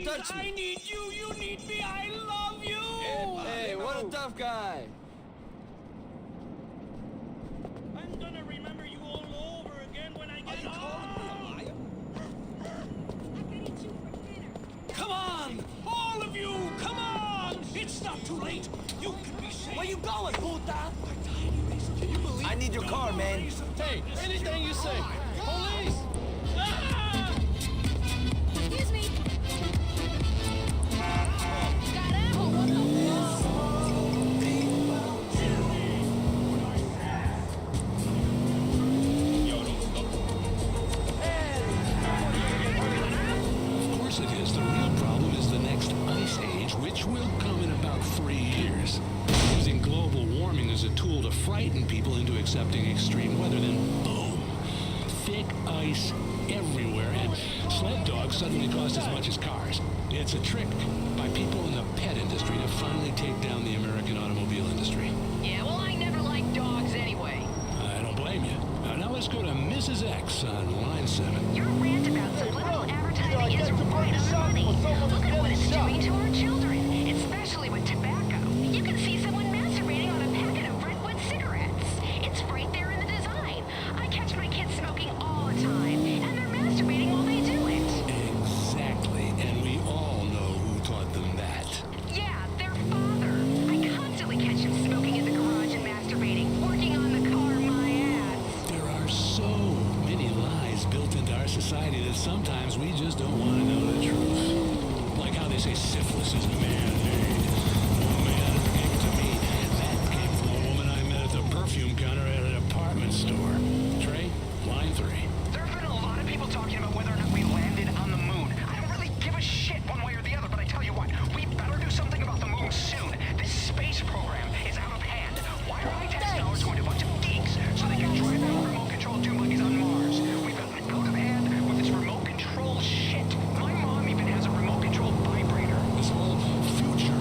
don't touch me. I need you, you need me, I love you! Hey, what a tough guy. I'm gonna remember you all over again when I get home! Come on! All of you, come on! It's not too late! You can be saved! Where you going, puta? Can you believe? I need your car, man. Hey, anything you say. Police! Ah! Excuse me. Carajo, what the Of course it is. The real problem is the next ice age, which will come in about 3 years. Using global warming as a tool to frighten people into accepting extreme weather, then boom, thick ice everywhere, and sled dogs suddenly cost as much as cars. It's a trick by people in the pet industry to finally take down the American automobile industry. Yeah, well, I never liked dogs anyway. I don't blame you. Now let's go to Mrs. X on line 7. Your rant about subliminal advertising is right on the money. Look at what it's doing to our children, especially with tobacco. You can see someone masturbating on a packet of Redwood cigarettes. It's right there in the design. I catch my kids smoking all the time, and they're masturbating while they do it. Exactly, and we all know who taught them that. Yeah, their father. I constantly catch him smoking in the garage and masturbating, working on the car my ass. There are so many lies built into our society that sometimes we just don't want to know the truth. Like how they say syphilis is man-made. Oh man, it came to me. That came from a woman I met at the perfume counter at a department store. Trey, line 3. There have been a lot of people talking about whether or not we landed on the moon. I don't really give a shit one way or the other, but I tell you what, we better do something about the moon soon. This space program is out of hand. Why are high tax dollars going to a bunch of geeks so they can drive their own remote control dune buggies on Mars? We've got an out of hand with this remote control shit. My mom even has a remote control vibrator. This whole future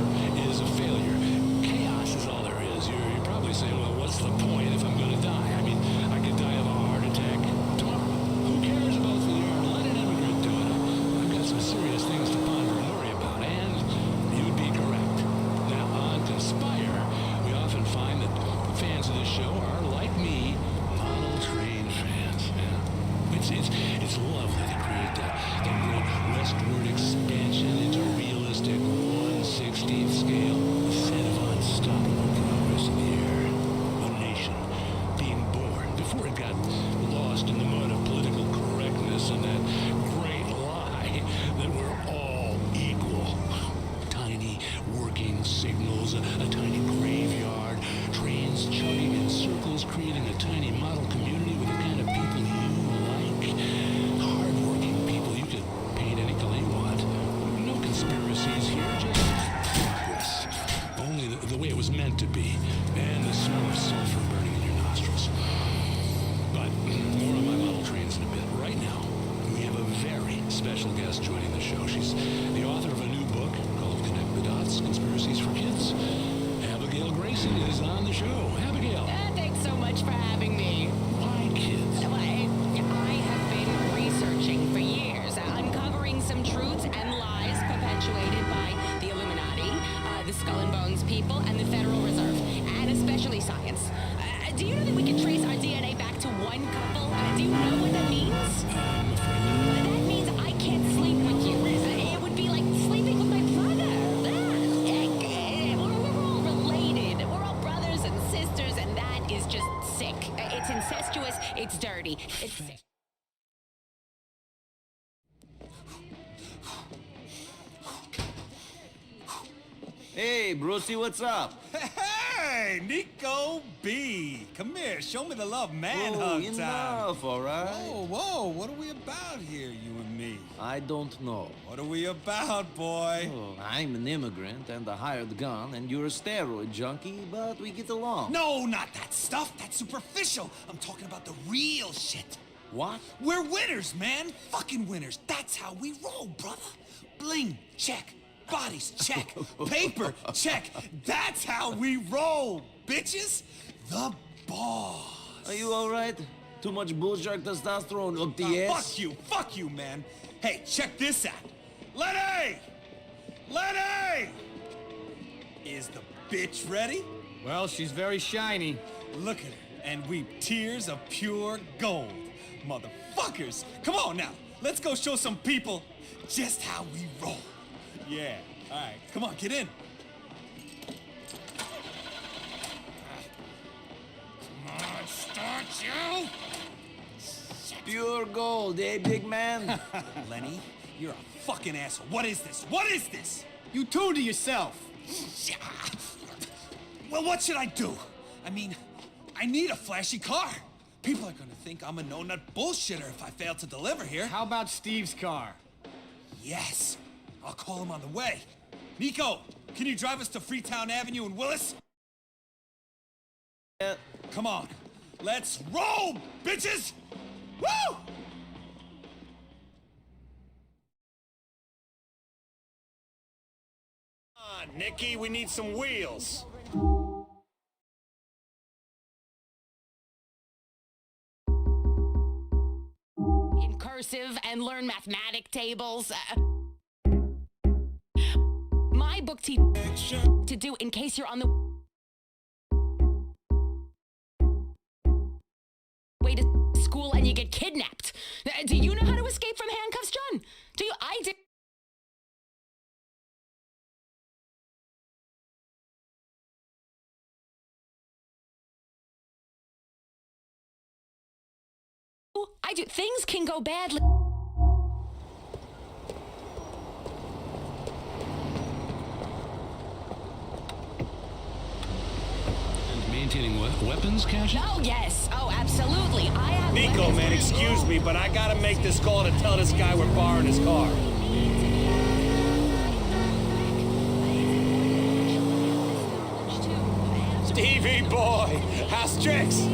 is a failure. Chaos is all there is. You're probably saying, well, what's the point if I'm going to die? I mean, I could die of a heart attack tomorrow. Who cares about the yard? Let an immigrant do it. I've got some serious things to ponder and worry about, and you'd be correct. Now, on Conspire, we often find that fans of this show are, like me, model train fans. Yeah. It's lovely to create that great westward expansion into realistic 1/16th scale, a set of unstoppable progress in the air. A nation being born before it got lost in the mud of political correctness and that great lie that we're all equal. Tiny working signals, a tiny graveyard, trains chugging in circles, creating a tiny model community with the kind of people you like. Hard-working people you could paint any color you want. No conspiracies here, just progress. Only the way it was meant to be, and the smell of sulfur burning in your nostrils. But more on my model trains in a bit. Right now, we have a very special guest joining the show. She's the author of a new book called Connect the Dots, Conspiracies for Kids. Abigail Grayson is on the show. Abigail. Thanks so much for having me. Why kids? Well, I have been researching for years, uncovering some truths and lies perpetuated by the Illuminati, the Skull and Bones people, and the Federal Reserve, and especially science. Do you know that we can trace our DNA back to one couple? Do you know what that means? I'm afraid not. That means I can't sleep with you. It would be like sleeping with my brother. We're all related. We're all brothers and sisters, and that is just sick. It's incestuous. It's dirty. It's sick. Hey, Brucey, what's up? Hey, Nico B! Come here, show me the love manhunt time. Enough, all right? Whoa, what are we about here, you and me? I don't know. What are we about, boy? Oh, I'm an immigrant and a hired gun, and you're a steroid junkie, but we get along. No, not that stuff. That's superficial. I'm talking about the real shit. What? We're winners, man. Fucking winners. That's how we roll, brother. Bling, check. Bodies, check. Paper, check. That's how we roll, bitches. The boss. Are you all right? Too much bullshark testosterone up the ass? Fuck you, man. Hey, check this out. Lenny! Lenny! Is the bitch ready? Well, she's very shiny. Look at her and weep tears of pure gold. Motherfuckers! Come on now, let's go show some people just how we roll. Yeah, all right, come on, get in. Come on, start you! Pure gold, eh, big man? Lenny, you're a fucking asshole. What is this? What is this? You tuned to yourself. Well, what should I do? I mean, I need a flashy car. People are gonna think I'm a no-nut bullshitter if I fail to deliver here. How about Steve's car? Yes, I'll call him on the way. Niko, can you drive us to Freetown Avenue in Willis? Yeah. Come on, let's roll, bitches! Woo! Nicky, we need some wheels. In cursive and learn mathematic tables. My book to do in case you're on the way to school and you get kidnapped. Do you know how to escape from handcuffs, John? Do you? I do. I do. Things can go badly. And maintaining weapons cache? Oh, yes. Oh, absolutely. I have... Niko, weapons. man, excuse me, but I gotta make this call to tell this guy we're borrowing his car. Stevie boy, how's tricks?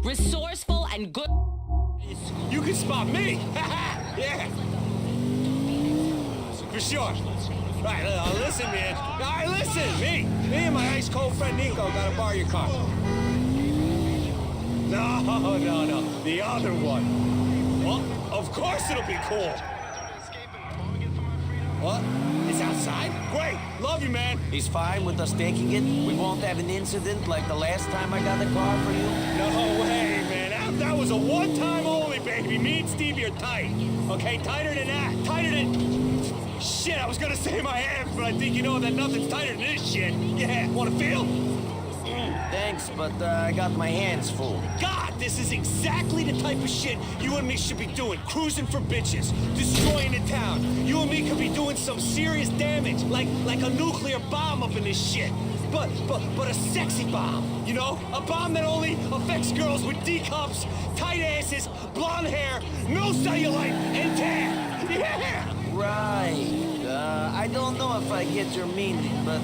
Resourceful and good... You can spot me. Yeah. For sure. Right, listen, man. All right, listen. Me and my ice cold friend Niko gotta borrow your car. No. The other one. Well, of course it'll be cool. What? It's outside? Great. Love you, man. He's fine with us taking it? We won't have an incident like the last time I got a car for you? No way, man. That was a one-time only, baby. Me and Stevie are tight. Okay, tighter than that. Tighter than... Shit, I was gonna say my hands, but I think you know that nothing's tighter than this shit. Yeah, wanna feel? Thanks, but I got my hands full. God, this is exactly the type of shit you and me should be doing. Cruising for bitches, destroying the town. You and me could be doing some serious damage, like a nuclear bomb up in this shit. But a sexy bomb, you know? A bomb that only affects girls with D cups, tight asses, blonde hair, no cellulite, and tan. Yeah! Right. I don't know if I get your meaning, but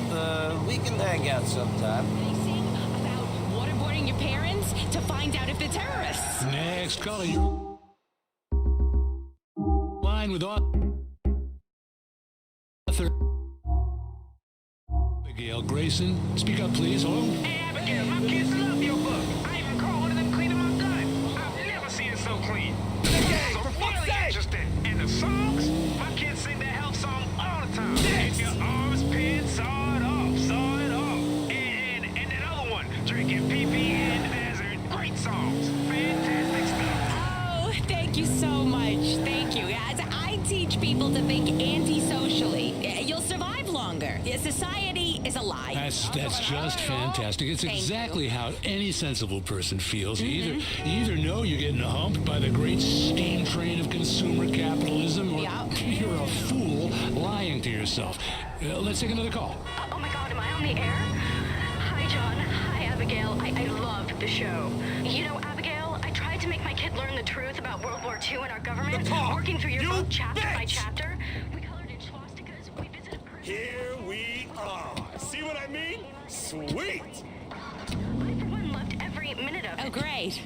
we can hang out sometime. About waterboarding your parents to find out if they're terrorists. Next caller, you line with author Abigail Grayson. Speak up, please. Hello. Hey, Abigail, my kids love your book. I even call one of them cleaning my gun. I've never seen it so clean. Hey, So for fuck's really sake! interested. And the songs? My kids sing that health song all the time. Yes. Get your arms pinned, saw it off, saw it off. And that other one, drinking pee-pee in the desert. Great songs. Fantastic stuff. Oh, thank you so much. Thank you. I teach people to think anti-socially. You'll survive longer. Society is a lie. That's just fantastic. It's Thank exactly you. how any sensible person feels. You either know you're getting humped by the great steam train of consumer capitalism, or Yeah. you're a fool lying to yourself. Let's take another call. Oh my god, am I on the air? Hi, John. Hi, Abigail. I loved the show. You know, Abigail, I tried to make my kid learn the truth about World War II and our government, The car. working through your You book chapter by bitch. chapter. We colored in swastikas, we visited Persia. Here we are. See what I mean? Sweet. I, for one, loved every minute of it. Oh, great.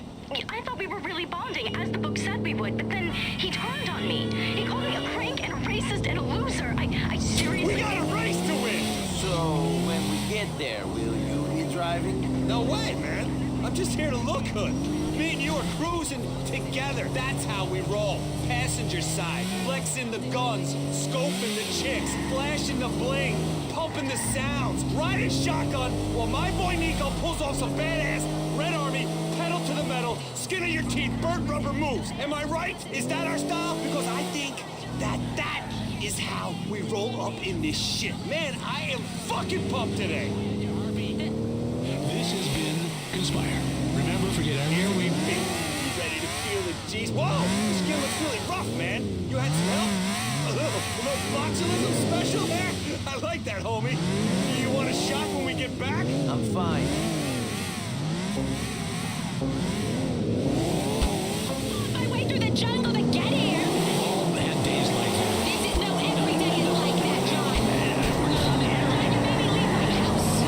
I thought we were really bonding, as the book said we would, but then he turned on me. He called me a crank and a racist and a loser. I seriously... We got a race to win. So, when we get there, will you be driving? No way, man. I'm just here to look good. Me and you are cruising together. That's how we roll. Passenger side, flexing the guns, scoping the chicks, flashing the bling, pumping the sounds, riding shotgun while my boy Nico pulls off some badass Red Army, pedal to the metal, skin of your teeth, burnt rubber moves. Am I right? Is that our style? Because I think that is how we roll up in this shit. Man, I am fucking pumped today. This has been Conspire. Remember, forget everything. Here we be. You ready to feel the G's? Whoa! The skin looks really rough, man. You had some help? A little botulism special there? I like that, homie. You want a shot when we get back? I'm fine. I went through the jungle to get here. All bad days like that. This is no every day is like that, John. You made me leave my house.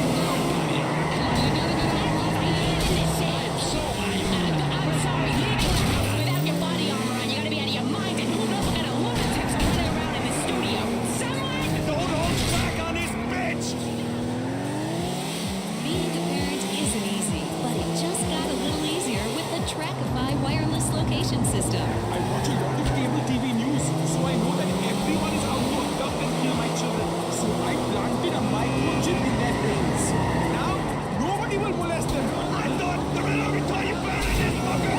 I'm sorry. Without your body armor on, you gotta be out of your mind. And who knows what kind of lunatics are running around in this studio? Someone! Don't hold back on this bitch! Being a parent isn't easy, but it just got a little easier with the Trackify wireless location system. I watch a lot of cable TV news, so I know that everyone is out to abduct and kill my children. So I planted a microchip in their brains. Now, nobody will molest them. I thought the Red Army taught you better than this fucker!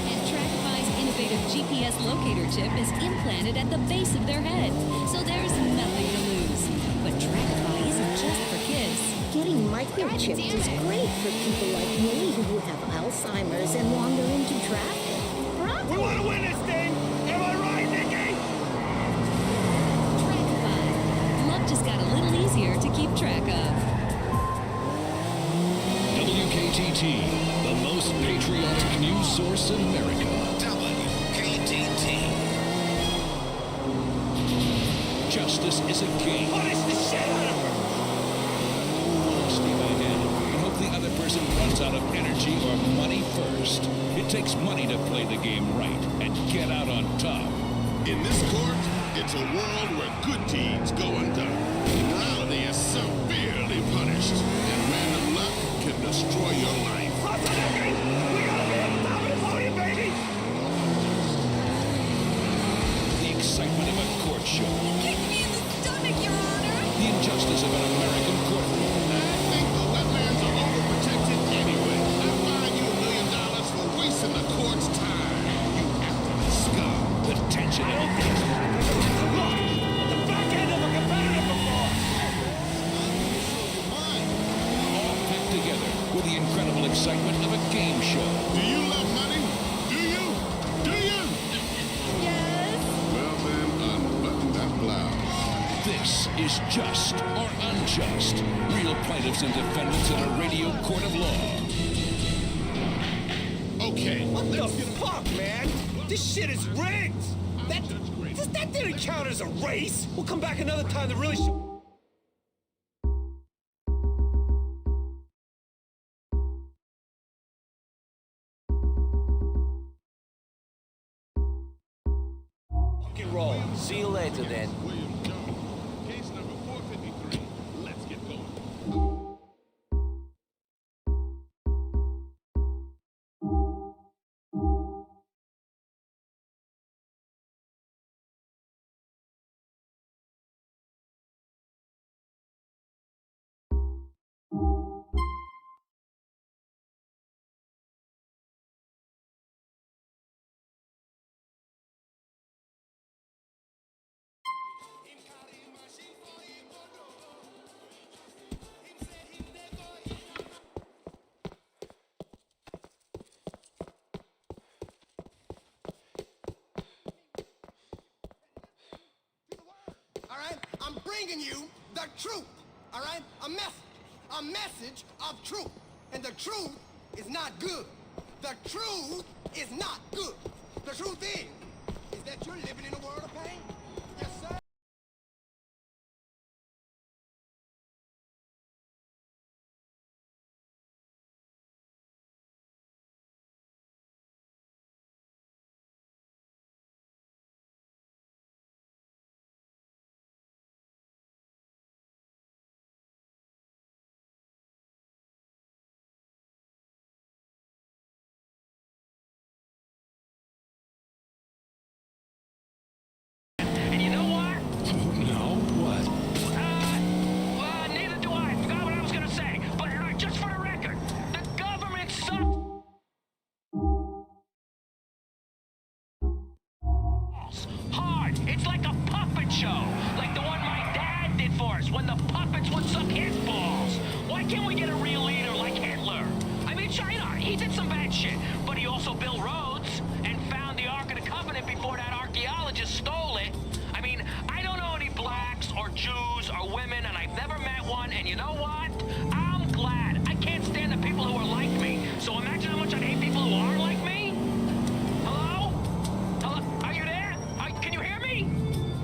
And Trackify's innovative GPS locator chip is implanted at the base of their head, so there's nothing to lose. But Trackify isn't just for kids. Getting microchipped is great for people like me who have Alzheimer's and wander into traffic. We want to win this thing! Am I right, Nikki? Trackify. Love just got a little easier to keep track of. WKTT, the most patriotic news source in America. WKTT. Justice is a game. Punish the shit out of her! Stay by hand and hope the other person runs out of energy or money first. It takes money to play the game right and get out on top. In this court, it's a world where good deeds go undone. Morality is severely punished, and random luck can destroy your life. Hustle, Nikki! We gotta be on top of the podium, baby! The excitement of a court show. Kick me in the stomach, Your Honor! The injustice of an American courtroom. I think the wetlands are overprotected anyway. I fine you $1 million for wasting the court's time. You acting scum. The tension I of don't think so. Look! The back end of a competitor before! all packed together with the incredible excitement of a game show. Do you love money? Do you? Do you? Yes? Well then, unbutton that blouse. This is Just or Unjust. Real plaintiffs and defendants in a radio court of law. Okay, What the fuck, man? This shit is rigged! That didn't count as a race! We'll come back another time to really show... Fucking roll. See you later then. William Jones. Case number 453. Let's get going. I'm bringing you the truth, all right? A message of truth. And the truth is not good. The truth is not good. The truth is that you're living in a world of pain. Yes, sir. puppet show, like the one my dad did for us when the puppets would suck his balls. Why can't we get a real leader like Hitler? I mean, China, he did some bad shit, but he also built roads and found the Ark of the Covenant before that archaeologist stole it. I mean, I don't know any blacks or Jews or women, and I've never met one, and you know what? I'm glad. I can't stand the people who are like me. So imagine how much I hate people who are like me. Hello? Hello? Are you there? Can you hear me?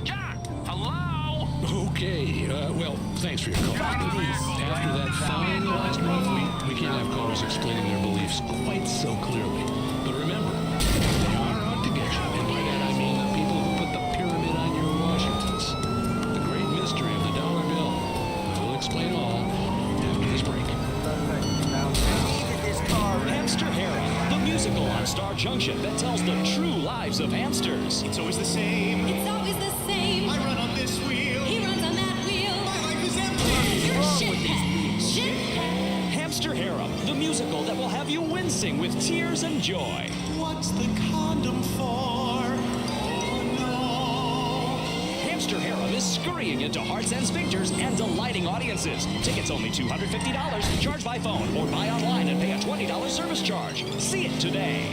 John? Hello? Okay, well, thanks for your call. After that fine last month, we can't have callers explaining their beliefs quite so clearly. But remember, they are out to get you. And by that I mean the people who put the pyramid on your Washingtons. The great mystery of the dollar bill. We'll explain all after this break. Hamster Harem, the musical on Star Junction that tells the true lives of hamsters. It's always the same. It's always the same. I run on this wheel. He runs on that wheel. My life is empty. You're shithead. Shithead. Hamster Harem, the musical that will have you wincing with tears and joy. What's the condom for? Oh no. Hamster Harem is scurrying into hearts and sphincters and delighting audiences. Tickets only $250. Charge by phone or buy online and pay a $20 service charge. See it today.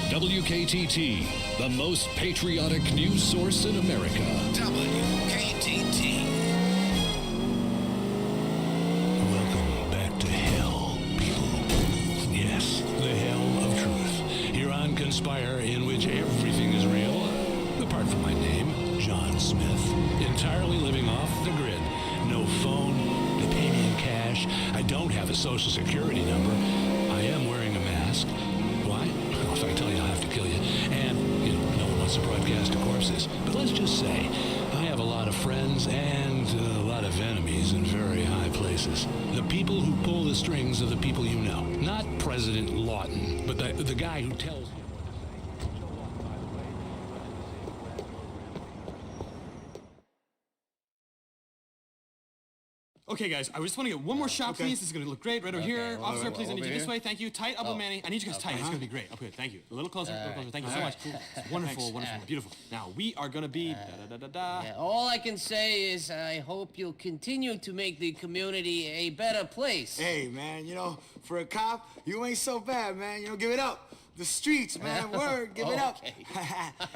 WKTT, the most patriotic news source in America. WKTT. Welcome back to hell, people. Yes, the hell of truth. Here on Conspire, in which everything is real, apart from my name, John Smith. Entirely living off the grid. No phone, they pay me in cash. I don't have a social security number. I am wearing a mask. Why? Well, if I tell you, I'll have to kill you. And, no one wants to broadcast to corpses. But let's just say, I have a lot of friends and a lot of enemies in very high places. The people who pull the strings are the people you know. Not President Lawton, but the guy who tells you. Okay, guys, I just want to get one more shot, please. This is going to look great right over here. Officer, please, I need you this way. Thank you. Tight, elbow, Manny. I need you guys tight. It's going to be great. Okay, thank you. A little closer, Thank you so much. It's wonderful, wonderful, beautiful. Now, we are going to be Yeah, all I can say is I hope you'll continue to make the community a better place. Hey, man, for a cop, you ain't so bad, man. Give it up. The streets, man. Word, give it up.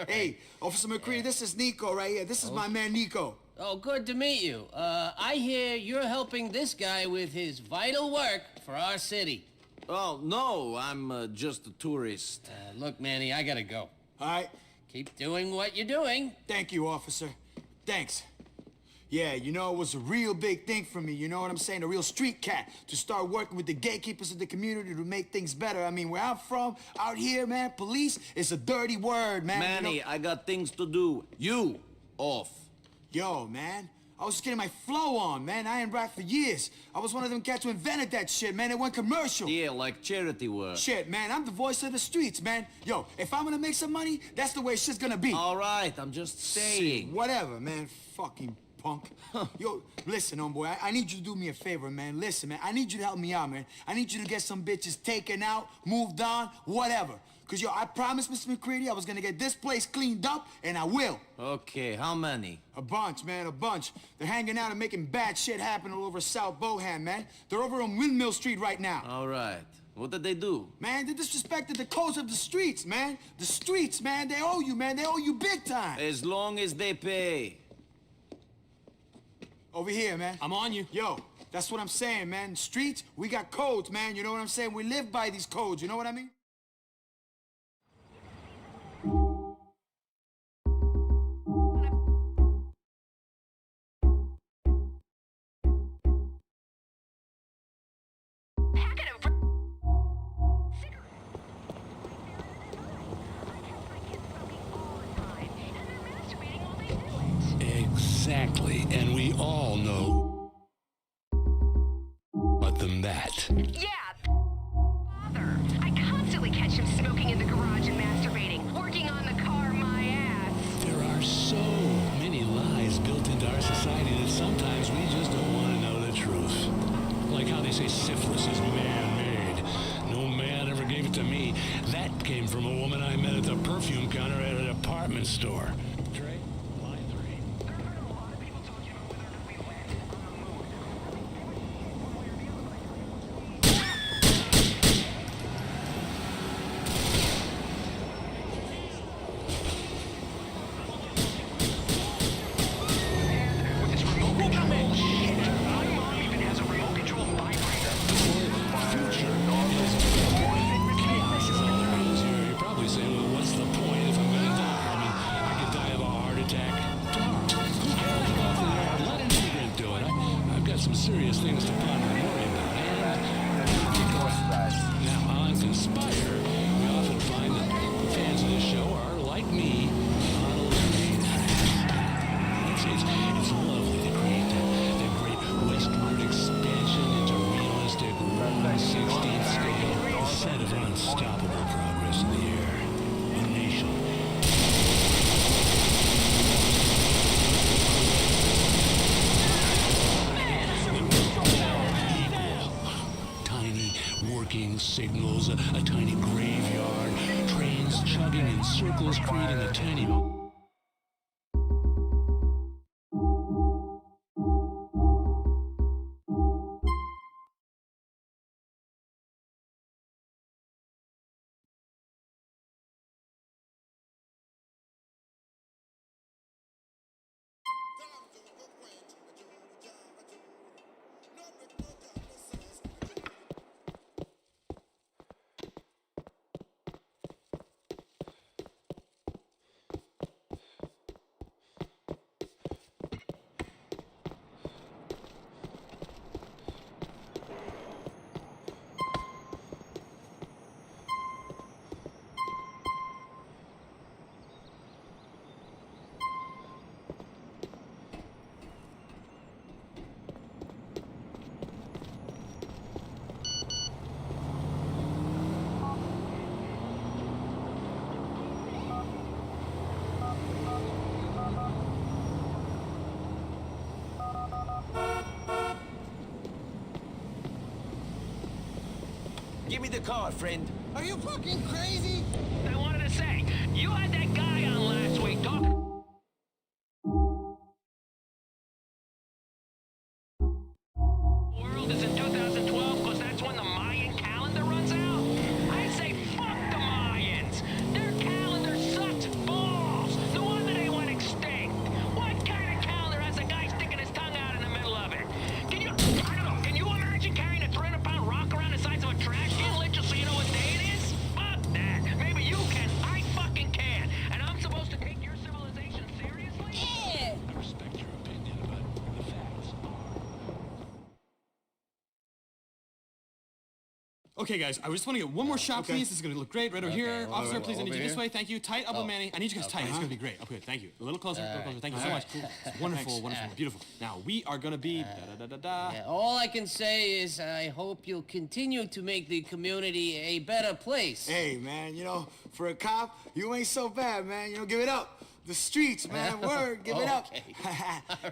Hey, Officer McCready, this is Nico right here. This is my man Nico. Oh, good to meet you. I hear you're helping this guy with his vital work for our city. Oh, no, I'm just a tourist. Look, Manny, I gotta go. All right. Keep doing what you're doing. Thank you, officer. Thanks. Yeah, it was a real big thing for me, you know what I'm saying? A real street cat to start working with the gatekeepers of the community to make things better. I mean, where I'm from, out here, man, police is a dirty word, man. Manny, I got things to do. You, off. Yo, man, I was just getting my flow on, man. I ain't rap for years. I was one of them cats who invented that shit, man. It went commercial. Yeah, like charity work. Shit, man, I'm the voice of the streets, man. Yo, if I'm gonna make some money, that's the way shit's gonna be. All right, I'm just saying. Whatever, man. Fucking punk. Yo, listen, homeboy, I need you to do me a favor, man. Listen, man, I need you to help me out, man. I need you to get some bitches taken out, moved on, whatever. Cause, yo, I promised Mr. McCready I was gonna get this place cleaned up, and I will. Okay, how many? A bunch, man, a bunch. They're hanging out and making bad shit happen all over South Bohan, man. They're over on Windmill Street right now. All right. What did they do? Man, they disrespected the codes of the streets, man. The streets, man, they owe you, man. They owe you big time. As long as they pay. Over here, man. I'm on you. Yo, that's what I'm saying, man. Streets, we got codes, man. You know what I'm saying? We live by these codes, you know what I mean? Exactly, and we all know. But than that. Yeah, father. I constantly catch him smoking in the garage and masturbating, working on the car my ass. There are so many lies built into our society that sometimes we just don't want to know the truth. Like how they say syphilis is man-made. No man ever gave it to me. That came from a woman I met at the perfume counter at a department store. Trey, line things to ponder and worry about. And now on Conspire, we often find that fans of this show are, like me, models made. It's lovely to create that great westward expansion into realistic 1/16th scale set of unstoppable progress in the air. A nation. Tiny working signals, a tiny graveyard, trains chugging in circles, creating a tiny... Give me the car, friend. Are you fucking crazy? I wanted to say, you had that guy on last week talking... World is in 2012 because that's when the Mayan calendar runs out? I say fuck the Mayans. Their calendar sucks balls. No wonder they went extinct. What kind of calendar has a guy sticking his tongue out in the middle of it? Can you, I don't know, can you imagine carrying a 300-pound rock around the size of a trash can lit just so you know what day it is? Fuck that. Maybe you can. I fucking can. And I'm supposed to take your civilization seriously? I respect your opinion, but the facts are... Okay, guys, I just want to get one more shot, please. This is going to look great right over here. Officer, please, I need you this way. Thank you. Tight up with Manny. I need you guys tight. It's going to be great. Okay, thank you. A little closer, Thank you so much. It's wonderful, wonderful, beautiful. Now, we are going to be da-da-da-da-da. Yeah, all I can say is I hope you'll continue to make the community a better place. Hey, man, you know, for a cop, you ain't so bad, man. You know, give it up. The streets, man. Word, give it up.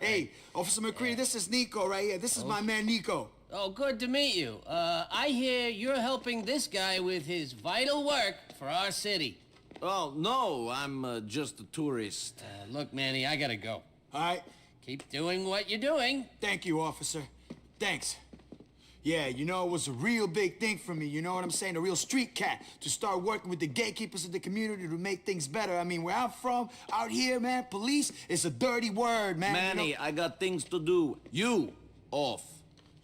Hey, Officer McCready, this is Nico right here. This is my man, Nico. Oh, good to meet you. I hear you're helping this guy with his vital work for our city. Oh, no, I'm just a tourist. Look, Manny, I gotta go. All right. Keep doing what you're doing. Thank you, officer. Thanks. Yeah, you know, it was a real big thing for me, you know what I'm saying? A real street cat to start working with the gatekeepers of the community to make things better. I mean, where I'm from, out here, man, police is a dirty word, man. Manny, you know? I got things to do. You, off.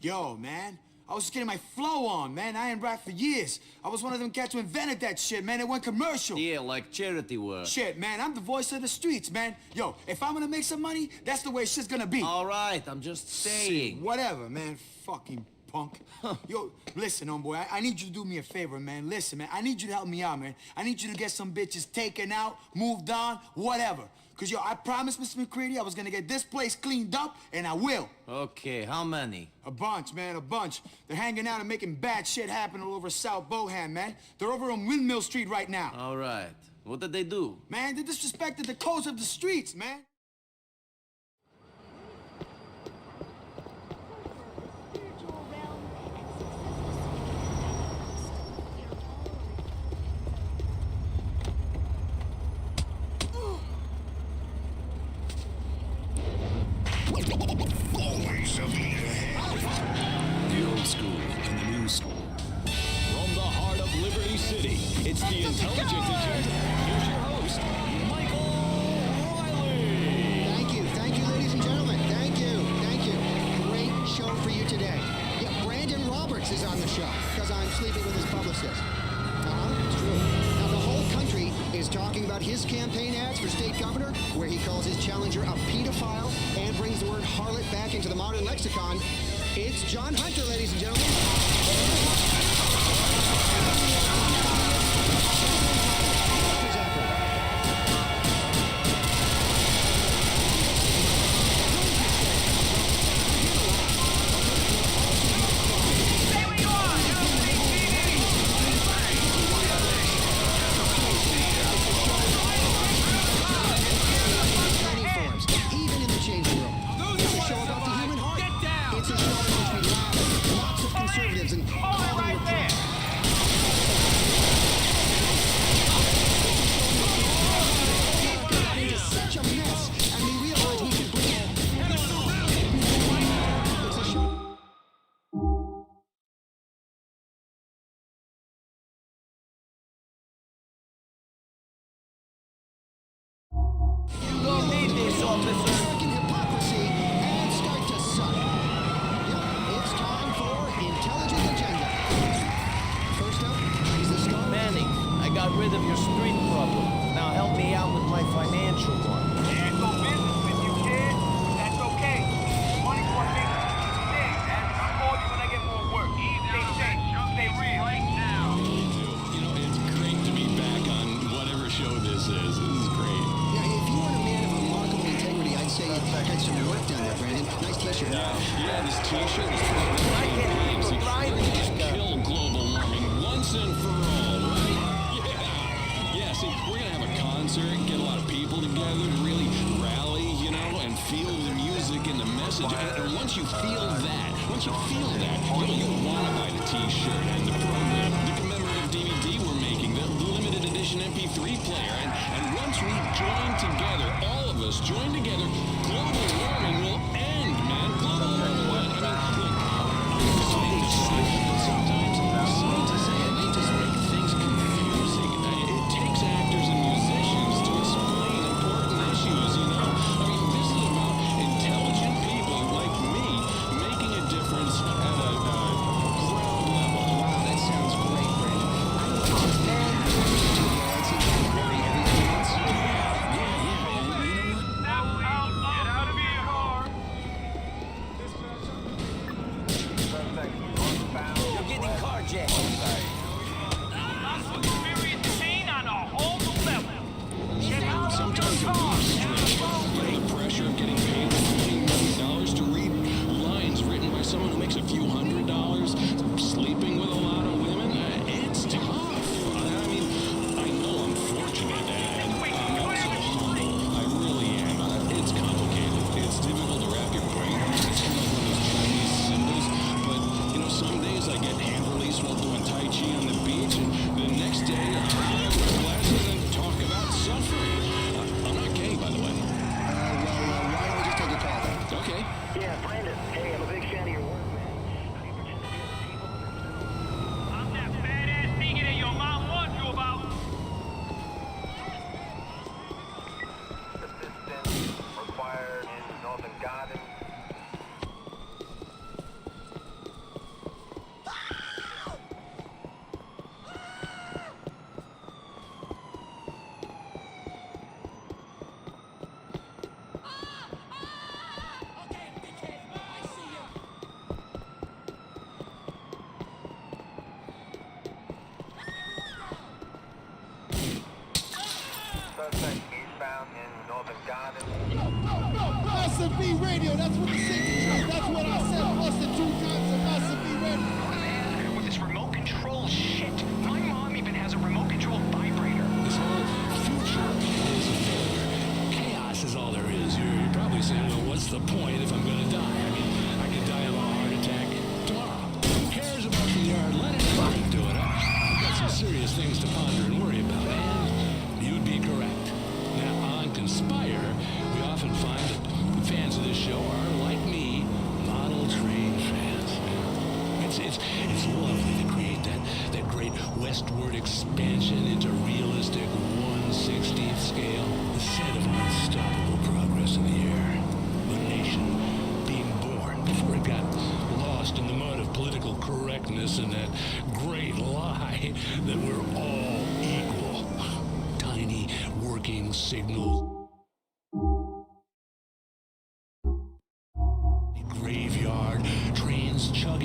Yo, man, I was just getting my flow on, man. I ain't rapped for years. I was one of them cats who invented that shit, man. It went commercial. Yeah, like charity work. Shit, man, I'm the voice of the streets, man. Yo, if I'm gonna make some money, that's the way shit's gonna be. All right, I'm just saying. Whatever, man. Fucking punk. Yo, listen, homeboy, I need you to do me a favor, man. Listen, man, I need you to help me out, man. I need you to get some bitches taken out, moved on, whatever. Cause, yo, I promised Mr. McCready I was gonna get this place cleaned up, and I will. Okay, how many? A bunch, man, a bunch. They're hanging out and making bad shit happen all over South Bohan, man. They're over on Windmill Street right now. All right. What did they do? Man, they disrespected the codes of the streets, man. Always a beat ahead. The old school and the new school. From the heart of Liberty City, it's the Intelligent Agenda. Here's your host, Michael Riley. Thank you, ladies and gentlemen. Thank you. Great show for you today. Yeah, Brandon Roberts is on the show because I'm sleeping with his publicist. It's true. Now, the whole country is talking about his campaign ads for state governor, where he calls his challenger a pedophile and brings the word harlot back into the modern lexicon. It's John Hunter, ladies and gentlemen. Even in the changing room. It's a show about the human heart. It's a show in which we laugh at lots of conservatives and call them repressed. America got into such a mess, and we realized we could bring it. It's a show. You don't need this, officer. American hypocrisy and start to suck. Yep, it's time for Intelligent Agenda. First up, he's the star. Manny, I got rid of your street problem. Now help me out with my financial one. There's no business with you, kid. That's okay. Money's what makes us thing, man. I'll call you when I get more work. Stay safe. Stay real. Right now. Me too. You know, it's great to be back on whatever show this is. This is great. Yeah, if you weren't a man of remarkable integrity, I'd say you had some work done there, Brandon. Nice t-shirt. Yeah, this t-shirt is for Peeps. We're gonna kill global warming once and for all, right? Yeah. Yeah, see, we're gonna have a concert, get a lot of people together to really rally, you know, and feel the music and the message. And once you feel that, you'll want to buy the t-shirt and the program, the commemorative DVD we're making, the limited edition MP3 player. And once we join together, all of us join together, global warming will end, man. Global warming will end. I mean, look, scientists say it, they just make things confusing. It takes actors and musicians to explain important issues, you know? I mean, this is about intelligent people like me making a difference at a ground level. Wow, that sounds great, Brandon. I don't know just man. It seems like very everything else. Get out of here, car. You're getting carjacked. Experiencing on a whole new level. Sometimes it moves straight. You know, the pressure of getting paid $15 million to read lines written by someone who makes a few $100s, sleeping with a lot of women, it's tough. I mean, I know I'm fortunate, and I'm also humble. I really am. It's complicated. It's difficult to wrap your brain around. It's kind of one of those Chinese symbols. But, you know, some days I get hand release while doing Tai Chi on the beach, and the next day I wear glasses and talk about suffering. I'm not gay, by the way. Why don't we just take a call then? Okay. Yeah, Brandon. Hey, I'm a big fan of your work, man. I'm that badass nigga that your mom warned you about. Assistance required in Northern Garden. Suspect eastbound in Northern Garden. Massive B Radio, that's what the signature. That's what I said plus the 2 times of Massive B Radio. Man, with this remote control shit. My mom even has a remote control vibrator. This whole future is a failure. Chaos is all there is. You're probably saying, well, what's the point if I'm gonna die? I mean, I could die of a heart attack tomorrow. Who cares about the yard? Let anybody do it. I've got some serious things to ponder and worry about, and you'd be correct. Now, on Conspire, we often find that fans of this show are, like me, model train fans. It's lovely to create that great westward expansion into realistic 1/16th scale, the set of unstoppable progress in the air. The nation being born before it got lost in the mud of political correctness and that great lie that we're all equal. Tiny working signals. Graveyard, train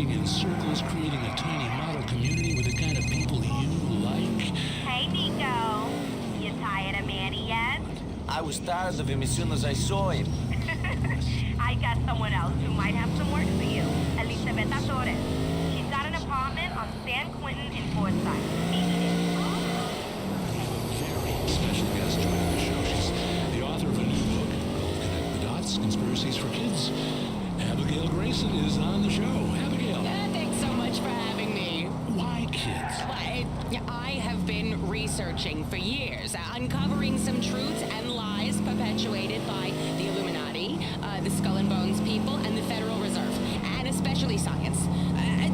running in circles, creating a tiny model community with the kind of people you like. Hey, Nico. You tired of Manny yet? I was tired of him as soon as I saw him. I got someone else who might have some work for you. Elizabeth Torres. She's got an apartment on San Quentin in Forsyth. Meet me there. Very special guest joining the show. She's the author of a new book called Connect the Dots, Conspiracies for Kids. Abigail Grayson is on the show. Abigail. Thanks so much for having me. Why kids? I have been researching for years, uncovering some truths and lies perpetuated by the Illuminati, the Skull and Bones people, and the Federal Reserve, and especially science.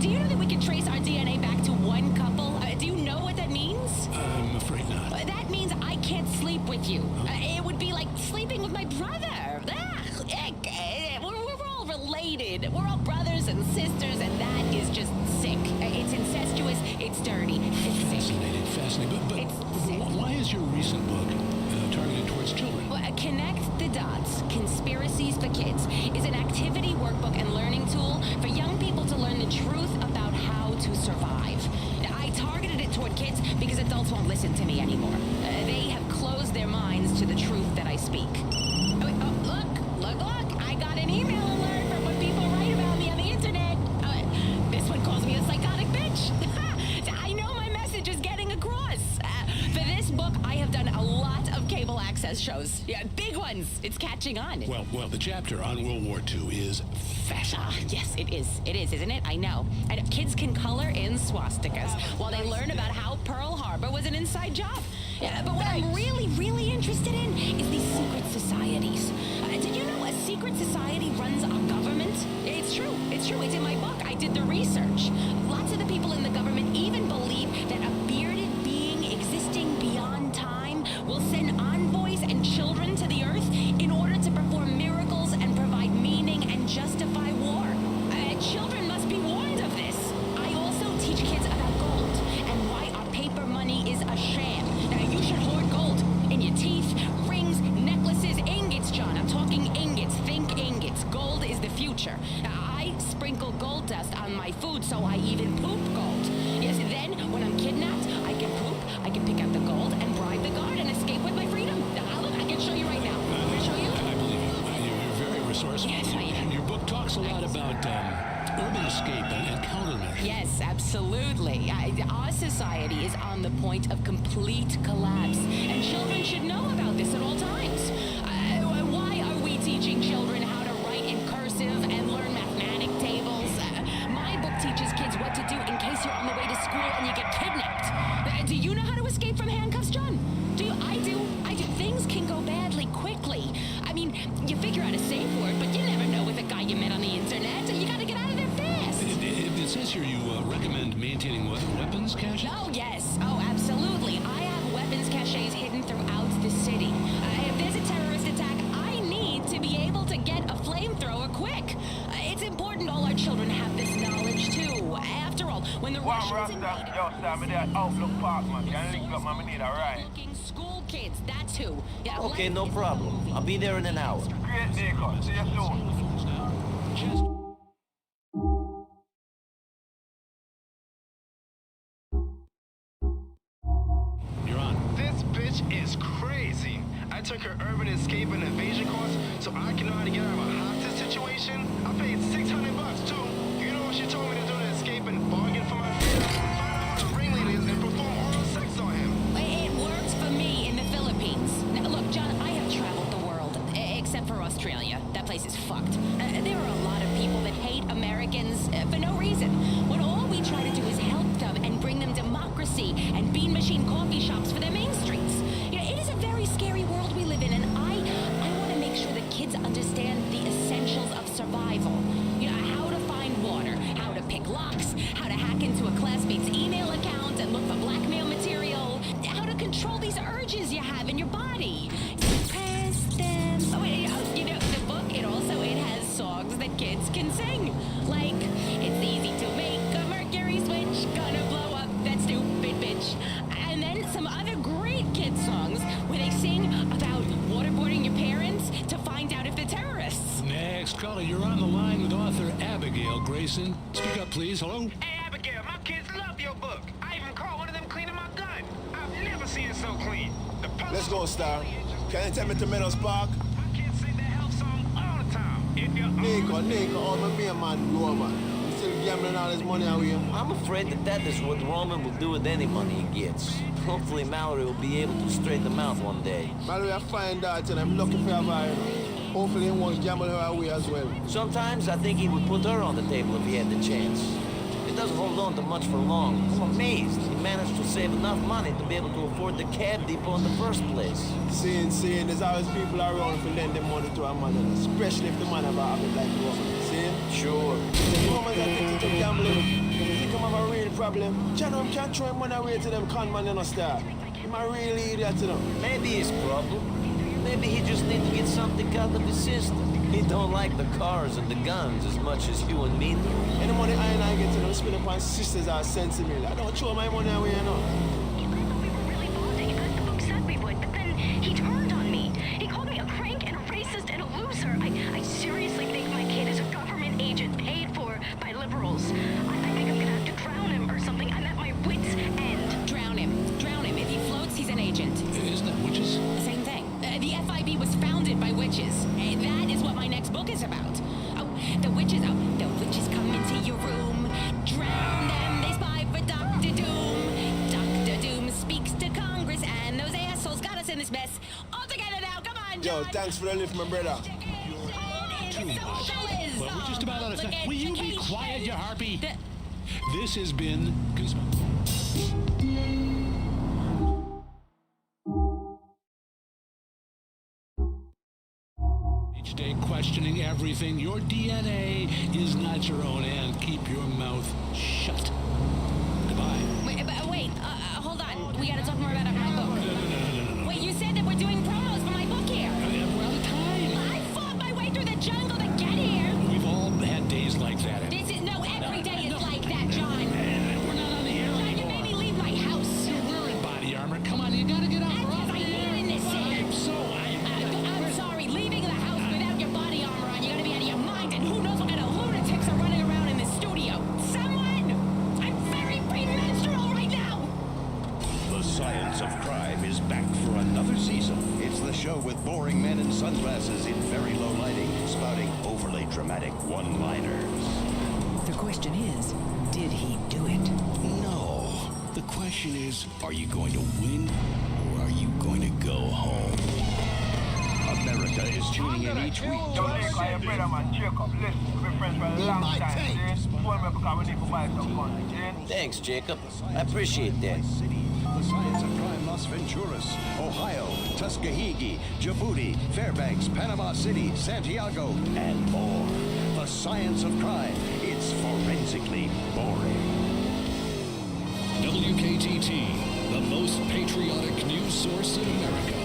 Do you know that we can trace our DNA back to one couple? Do you know what that means? I'm afraid not. That means I can't sleep with you. It would be like sleeping with my brother. We're all related. We're all brothers and sisters, and that is just sick. It's incestuous, it's dirty, it's sick. Fascinating. But why is your recent book targeted towards children? Connect the Dots, Conspiracies for Kids, is an activity workbook and learning tool for young people to learn the truth about how to survive. I targeted it toward kids because adults won't listen to me anymore. They have closed their minds to the truth that I speak. Look, I got an email alert from what people write about me on the internet. This one calls me a psychotic bitch. I know my message is getting across. For this book, I have done a lot of cable access shows. Yeah, big ones. It's catching on. Well, the chapter on World War II is fascinating. Yes, it is. It is, isn't it? I know. And kids can color in swastikas while they learn about how Pearl Harbor was an inside job. Yeah, but what I'm really, really interested in is these secret societies. Did you know a secret society runs our government? It's true. It's true. It's in my book. I did the research. Lots of the people in the government even believe that a bearded being existing beyond time will send envoys and children to the earth in order to perform miracles and provide meaning and justify war. Children must be warned of this. I also teach kids about gold and why our paper money is a sham. You should hoard gold in your teeth, rings, necklaces, ingots, John. I'm talking ingots. Think ingots. Gold is the future. I sprinkle gold dust on my food, so I even poop gold. Yes, then when I'm kidnapped, I can poop, I can pick out the gold and bribe the guard and escape with my freedom. Look, I can show you right now. Can I show you? I believe you. You're very resourceful. Yes, I am. Your book talks a lot about urban escape and countermeasures. Yes, absolutely. Our society is on the point of complete collapse, and children should know about this at all times. Why are we teaching children how to write in cursive and learn mathematic tables? My book teaches kids what to do in case you're on the way to school and you get kidnapped. Do you know how to escape from handcuffs, John? I do. Things can go badly quickly. I mean, you figure out a safe word, but you never know with a guy you met on the internet. You gotta get out of there fast. It says here you recommend maintaining weapons caches? Oh, yes. Oh, absolutely. I have weapons caches hidden throughout the city. If there's a terrorist attack, I need to be able to get a flamethrower quick. It's important all our children have this knowledge, too. After all, when the Russians invaded... Yo, Sam, me there Outlook Park, man. Can link up, man. Me need a ride. School kids, that's who. Yeah, Okay, no problem. I'll be there in an hour. Great, Niko. See you soon. You're on. This bitch is crazy. I took her urban escape and evasion course so I can know how to get out of a hostage situation. I paid $600 too. You know what she told me to do to escape and bargain for my freedom? Find out who the ringleader is and perform oral sex on him. It worked for me in the Philippines. Now, look, John, I have traveled the world, except for Australia. That place is fucked. There are a lot of people that hate Americans for no reason, when all we try to do is help them and bring them democracy and bean machine coffee shops for their main streets. It is a very scary world we live in, and I want to make sure that kids understand the essentials of survival. How to find water, how to pick locks, how to hack into a classmate's email account and look for blackmail material, how to control these urges you have in your body. Suppress them. The book, it has songs that kids can sing. Like, it's easy to make a Mercury switch, gonna blow up that stupid bitch. And then some other great kid songs where they sing about waterboarding your parents to find out if they're terrorists. Next caller, you're on the line with author Abigail Grayson. Speak up, please. Hello? Hey, Abigail, my kids love your book. I even caught one of them cleaning my gun. I've never seen it so clean. The Let's go, Star. Can you take me to Meadows Park? My kids sing that health song all the time. If you're Niko, all my man, Roman. He's still gambling all his money away. I'm afraid that is what Roman will do with any money he gets. Hopefully Mallory will be able to straighten them out one day. Mallory, I find out and I'm looking for her. Hopefully he won't gamble her away as well. Sometimes I think he would put her on the table if he had the chance. He doesn't hold on to much for long. I'm amazed. He managed to save enough money to be able to afford the cab depot in the first place. Seeing, there's always people around to lend them money to a man, especially if the man have a habit like Roman. See? Sure. The Romans are addicted to gambling. If he come have a real problem, John can't throw him money away to them con man in a star. He's a real idiot to them. Maybe his problem. Maybe he just needs to get something out of his system. He don't like the cars and the guns as much as you and me do. Any money I get to them, spend upon sisters are sensible. I don't throw my money away, you know. I thought we were really bonding, as the book said we would, but then he turned on me. He called me a crank and a racist and a loser. I seriously think my kid is a government agent paid for by liberals. I think I'm gonna have to drown him or something. I'm at my wit's end. Drown him. Drown him. If he floats, he's an agent. Isn't that witches? Same thing. The FIB was founded by witches. That is what my next book is about. The witches come into your room. Drown them. They spy for Dr. Doom. Dr. Doom speaks to Congress, and those assholes got us in this mess. All together now. Come on, John. Yo, thanks for the lift, my brother. Too much. Well, we're just about out of time. Will you be quiet, you harpy? This has been each day questioning everything. Your DNA is not your own, and keep your mouth shut. Goodbye. Wait, hold on. We gotta talk more about my book. No. Wait, you said that we're doing promos for my book here. We're out of time. I fought my way through the jungle to get here. We've all had days like that. Every day is like that, John. We're not on the air anymore. You made me leave my house. You're wearing body armor. Come on, you gotta get out. Because I hid in this city. I'm I'm sorry, leaving the house without your body armor on, you gotta be out of your mind, and who knows what kind of lunatics are running around in the studio. Someone! I'm very premenstrual right now! The Science of Crime is back for another season. It's the show with boring men in sunglasses in very low lighting, spouting overly dramatic one-liners. The question is, did he do it? No. The question is, are you going to win or are you going to go home? America is tuning in each week to Thanks, Jacob. I appreciate that. The Science of Crime Las Venturas, Ohio, Tuskegee, Djibouti, Fairbanks, Panama City, Santiago, and more. The Science of Crime. It's forensically boring. WKTT, the most patriotic news source in America.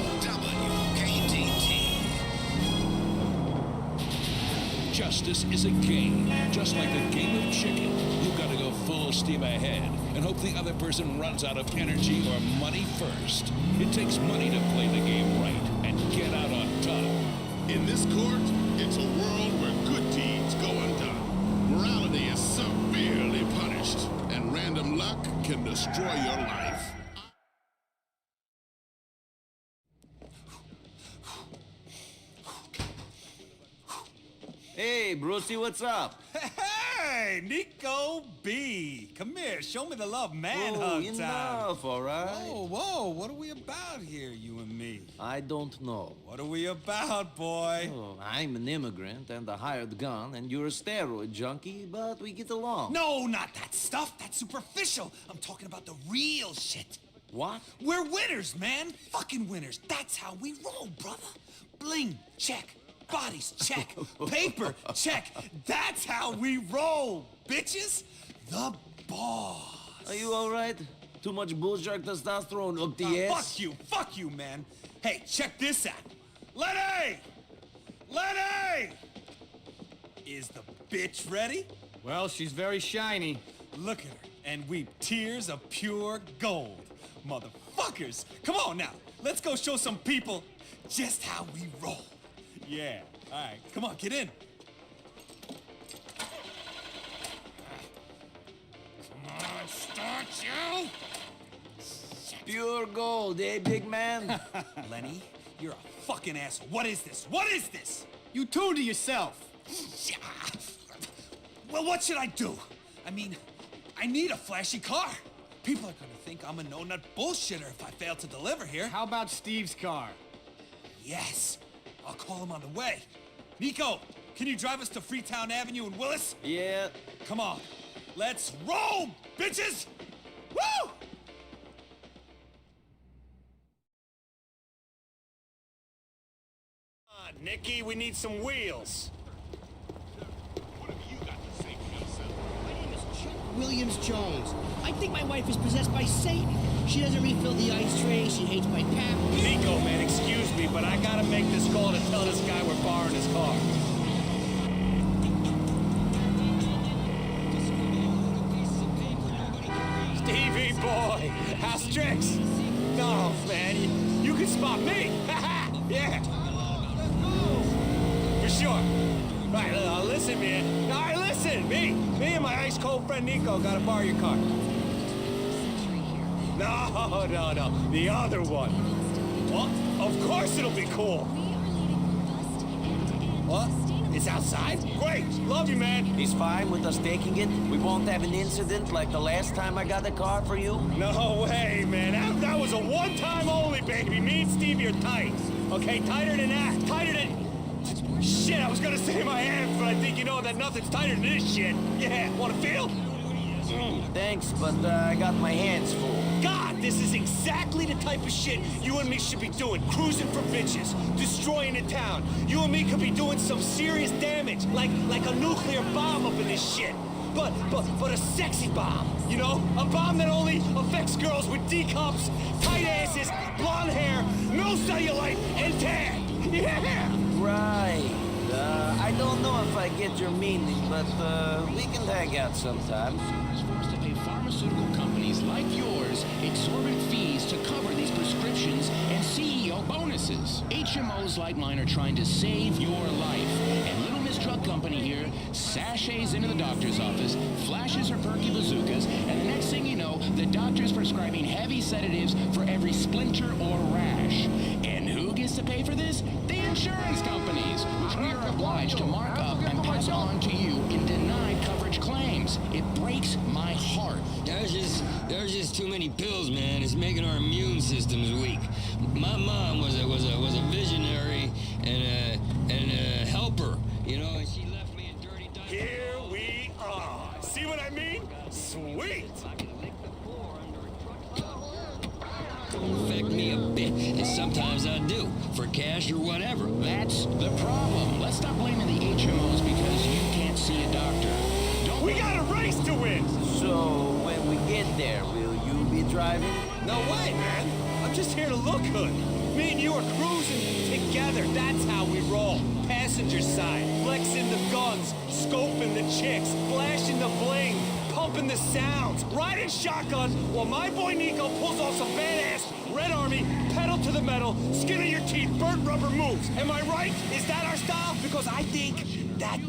Justice is a game, just like the game of chicken. You gotta go full steam ahead and hope the other person runs out of energy or money first. It takes money to play the game right and get out on top. In this court, it's a world where good deeds go undone. Morality is severely punished, and random luck can destroy your life. Hey, Brucey, what's up? Hey, Nico B. Come here, show me the love man Oh, hug enough, time. all right? Whoa, what are we about here, you and me? I don't know. What are we about, boy? Oh, I'm an immigrant and a hired gun, and you're a steroid junkie, but we get along. No, not that stuff. That's superficial. I'm talking about the real shit. What? We're winners, man. Fucking winners. That's how we roll, brother. Bling, check. Bodies, check. Paper, check. That's how we roll, bitches. The boss. Are you all right? Too much bullshark testosterone up the ass? Fuck you, man. Hey, check this out. Lenny! Lenny! Is the bitch ready? Well, she's very shiny. Look at her and weep tears of pure gold. Motherfuckers! Come on now. Let's go show some people just how we roll. Yeah, all right. Come on, get in. start you! Pure gold, eh, big man? Lenny, you're a fucking asshole. What is this? What is this? You tuned to yourself. Well, what should I do? I mean, I need a flashy car. People are gonna think I'm a no-nut bullshitter if I fail to deliver here. How about Steve's car? Yes, I'll call him on the way. Nico, can you drive us to Freetown Avenue in Willis? Yeah. Come on, let's roll, bitches! Woo! Come on, Nicky, we need some wheels. Williams Jones. I think my wife is possessed by Satan. She doesn't refill the ice tray. She hates my pap. Nico, man, excuse me, but I gotta make this call to tell this guy we're borrowing his car. Stevie boy, how's tricks? No, man, you can spot me. Yeah. For sure. Right, listen, man. All right, listen. Me and my ice-cold friend Nico gotta borrow your car. No. The other one. Well, of course it'll be cool. What? It's outside? Great. Love you, man. He's fine with us taking it? We won't have an incident like the last time I got the car for you? No way, man. That was a one-time only, baby. Me and Stevie are tight. Okay, tighter than that. Tighter than... Shit, I was gonna say my hands, but I think you know that nothing's tighter than this shit. Yeah, wanna feel? Thanks, but I got my hands full. God, this is exactly the type of shit you and me should be doing. Cruising for bitches, destroying a town. You and me could be doing some serious damage, like a nuclear bomb up in this shit. But a sexy bomb, you know? A bomb that only affects girls with D-cups, tight asses, blonde hair, no cellulite, and tan. Yeah! Right. I don't know if I get your meaning, but we can hang out sometime. Forced to pay pharmaceutical companies like yours exorbitant fees to cover these prescriptions and CEO bonuses. HMOs like mine are trying to save your life. And Little Miss Drug Company here sachets into the doctor's office, flashes her perky bazookas, and the next thing you know, the doctor's prescribing heavy sedatives for every splinter or rash. And who gets to pay for this? The insurance companies, which we are obliged to mark up and pass on to you in denied coverage claims. It breaks my heart. There's just too many pills, man. It's making our immune systems weak. My mom was a visionary and a helper, you know, and she left me in dirty diapers. Here we are. See what I mean? Sweet. Affect me a bit, and sometimes I do, for cash or whatever. That's the problem. Let's stop blaming the HMOs because you can't see a doctor. We got a race to win. So, when we get there, will you be driving? No way, man. I'm just here to look good. Me and you are cruising together. That's how we roll. Passenger side, flexing the guns, scoping the chicks, flashing the bling, pumping the sounds, riding shotgun while my boy Nico pulls off some badass Red Army, pedal to the metal, skin of your teeth, burnt rubber moves. Am I right? Is that our style? Because I think that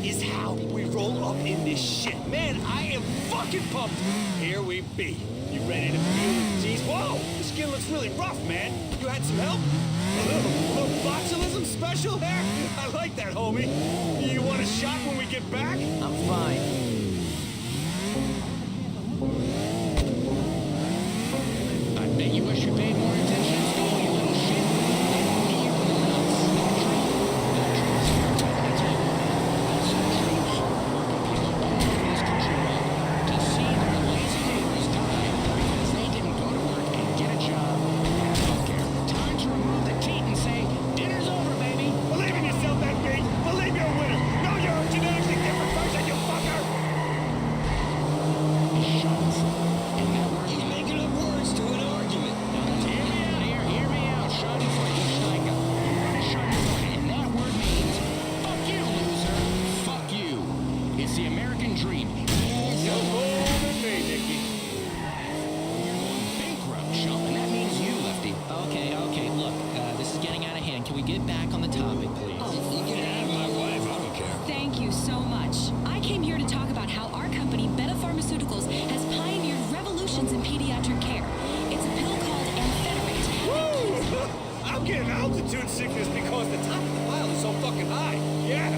is how we roll up in this shit. Man, I am fucking pumped. Here we be. You ready to feel the G's? Whoa, the skin looks really rough, man. You had some help? A little botulism special there? I like that, homie. You want a shot when we get back? I'm fine. I bet you wish you paid more attention to school, you little shit. They don't need your nuts. That dream is here. That's all. Also, dream hard-working people all over this country road to see their lazy neighbors die because they didn't go to work and get a job and have healthcare. Time to remove the teat and say, dinner's over, baby. Believe in yourself, that beat. Believe you're a winner. Know you're a genetically different person, you fucker. Shots. And that word He's making up words to an argument. Hear me out here. Hear me out. Schadenfreude, Schleicher. You're gonna Schadenfreude, and that word means fuck you, loser. Fuck you. It's the American dream. Yes. You're more than me, Nicky. You're going bankrupt, chump, and that means you, Lefty. Okay, look, this is getting out of hand. Can we get back on the topic, please? You can have my wife, I don't care. Thank you so much. I came here to talk about how our company, Beta Pharmaceuticals, has pioneered solutions in pediatric care. It's a pill called amphetamine. Woo! I'm getting altitude sickness because the top of the pile is so fucking high. Yeah.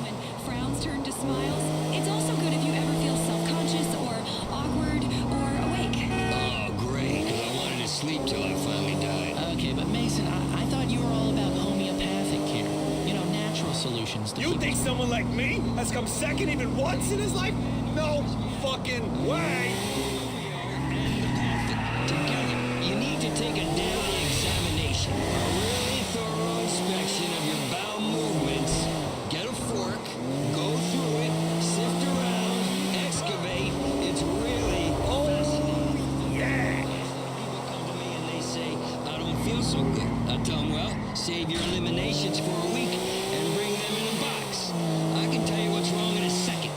When frowns turn to smiles, it's also good if you ever feel self-conscious or awkward or awake. Oh, great. 'Cause I wanted to sleep till I finally died. Okay, but Mason, I thought you were all about homeopathic care. You know, natural solutions. To You think someone like me has come second even once in his life? No fucking way. Together, you need to take a daily examination, a really thorough inspection of your bowel movements. Get a fork, go through it, sift around, excavate. It's really fascinating. Yeah. People come to me and they say, I don't feel so good. I tell them, well, save your eliminations for a week and bring them in a box. I can tell you what's wrong in a second.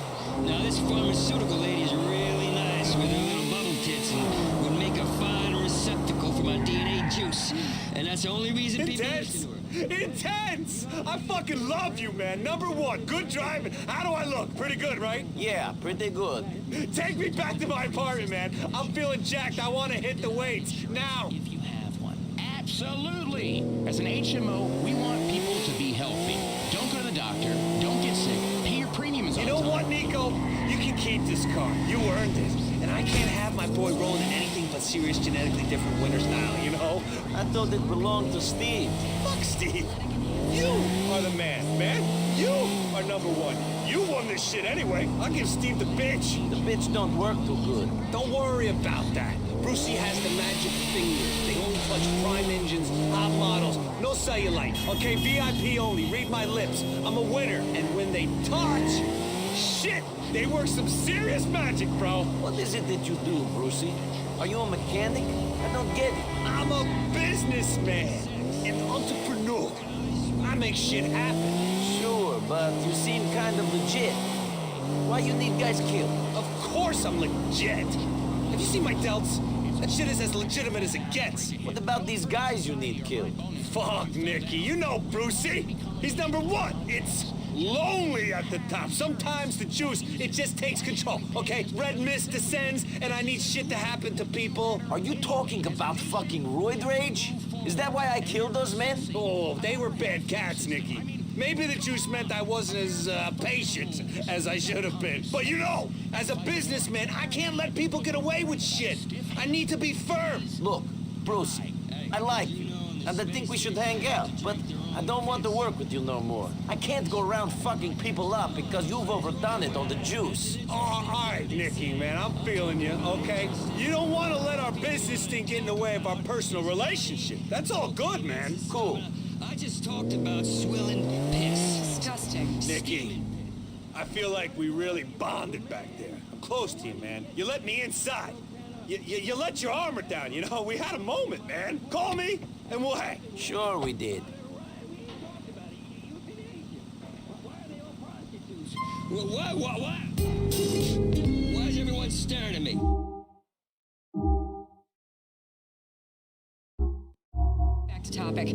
Now, this pharmaceutical lady is really nice with her little bubble tits and would make a fine receptacle for my DNA juice. And that's the only reason people listen to her. Intense! I fucking love you, man. Number one, good driving. How do I look? Pretty good, right? Yeah, pretty good. Take me back to my apartment, man. I'm feeling jacked. I want to hit the weights. Now. If you have one. Absolutely. As an HMO, we want people to be healthy. Don't go to the doctor. Don't get sick. Pay your premiums on You know time. what, Nico? You can keep this car. You earned it. And I can't have my boy rolling in anything but serious genetically different winter style, you know? I thought it belonged to Steve. Fuck Steve. You are the man, man. You are number one. You won this shit anyway. I'll give Steve the bitch. The bitch don't work too good. Don't worry about that. Brucey has the magic fingers. They only touch prime engines, hot models, no cellulite. Okay, VIP only. Read my lips. I'm a winner. And when they touch, shit, they work some serious magic, bro. What is it that you do, Brucey? Are you a mechanic? I don't get it. I'm a businessman, an entrepreneur. I make shit happen. Sure, but you seem kind of legit. Why you need guys killed? Of course I'm legit. Have you seen my delts? That shit is as legitimate as it gets. What about these guys you need killed? Fuck, Nicky. You know Brucey. He's number one. It's lonely at the top. Sometimes the juice, it just takes control, okay? Red mist descends, and I need shit to happen to people. Are you talking about fucking roid rage? Is that why I killed those men? Oh, they were bad cats, Nicky. Maybe the juice meant I wasn't as patient as I should have been. But you know, as a businessman, I can't let people get away with shit. I need to be firm. Look, Bruce, I like you, and I think we should hang out, but I don't want to work with you no more. I can't go around fucking people up because you've overdone it on the juice. Oh, all right, Nicky, man, I'm feeling you, okay? You don't want to let our business thing get in the way of our personal relationship. That's all good, man. Cool. I just talked about swilling piss. Disgusting. Nicky, I feel like we really bonded back there. I'm close to you, man. You let me inside. You let your armor down, you know? We had a moment, man. Call me, and we'll hang. Sure we did. What? Why is everyone staring at me? Back to topic.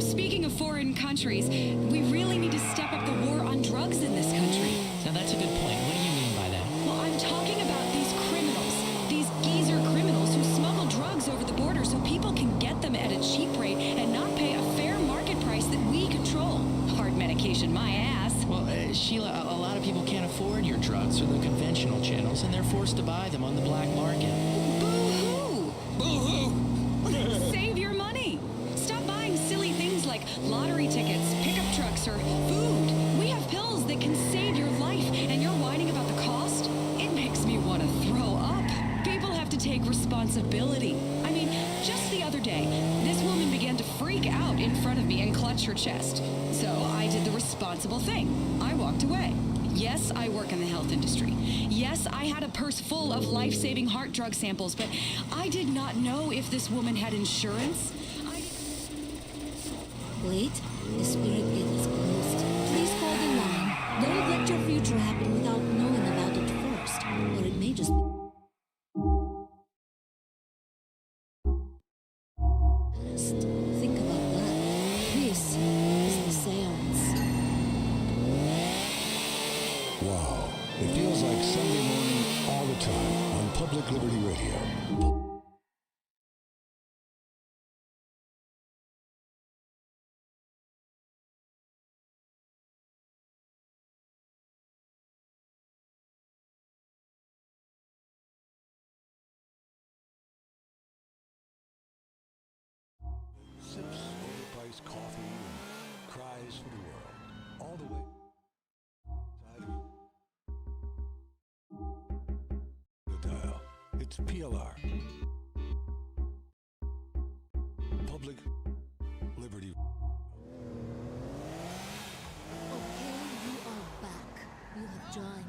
Speaking of foreign countries, we really need to step up the war on drugs in this country. Now, that's a good point. What do you mean by that? Well, I'm talking about these criminals, these geezer criminals who smuggle drugs over the border so people can get them at a cheap rate and not pay a fair market price that we control. Hard medication, my ass. Well, Sheila, a lot of people can't afford your drugs through the conventional channels, and they're forced to buy them on the black market. Boo-hoo! Boo-hoo! Save your money. Stop buying silly things like lottery tickets, pickup trucks, or food. We have pills that can save your life, and you're whining about the cost? It makes me want to throw up. People have to take responsibility. I mean, just the other day, this woman began to freak out in front of me and clutch her chest. So I did the responsible thing. I walked away. Yes, I work in the health industry. Yes, I had a purse full of life-saving heart drug samples, but I did not know if this woman had insurance. Wait, the spirit gate is closed. Please call the line. Don't let your future happen without knowing about it first, or it may just be... Think about that. This is the seance. Wow. It feels like Sunday morning all the time on public Public Liberty Radio. Sips overpriced coffee and cries for the world. All the way dial. It's PLR. Public Liberty. Okay, you are back. You have joined.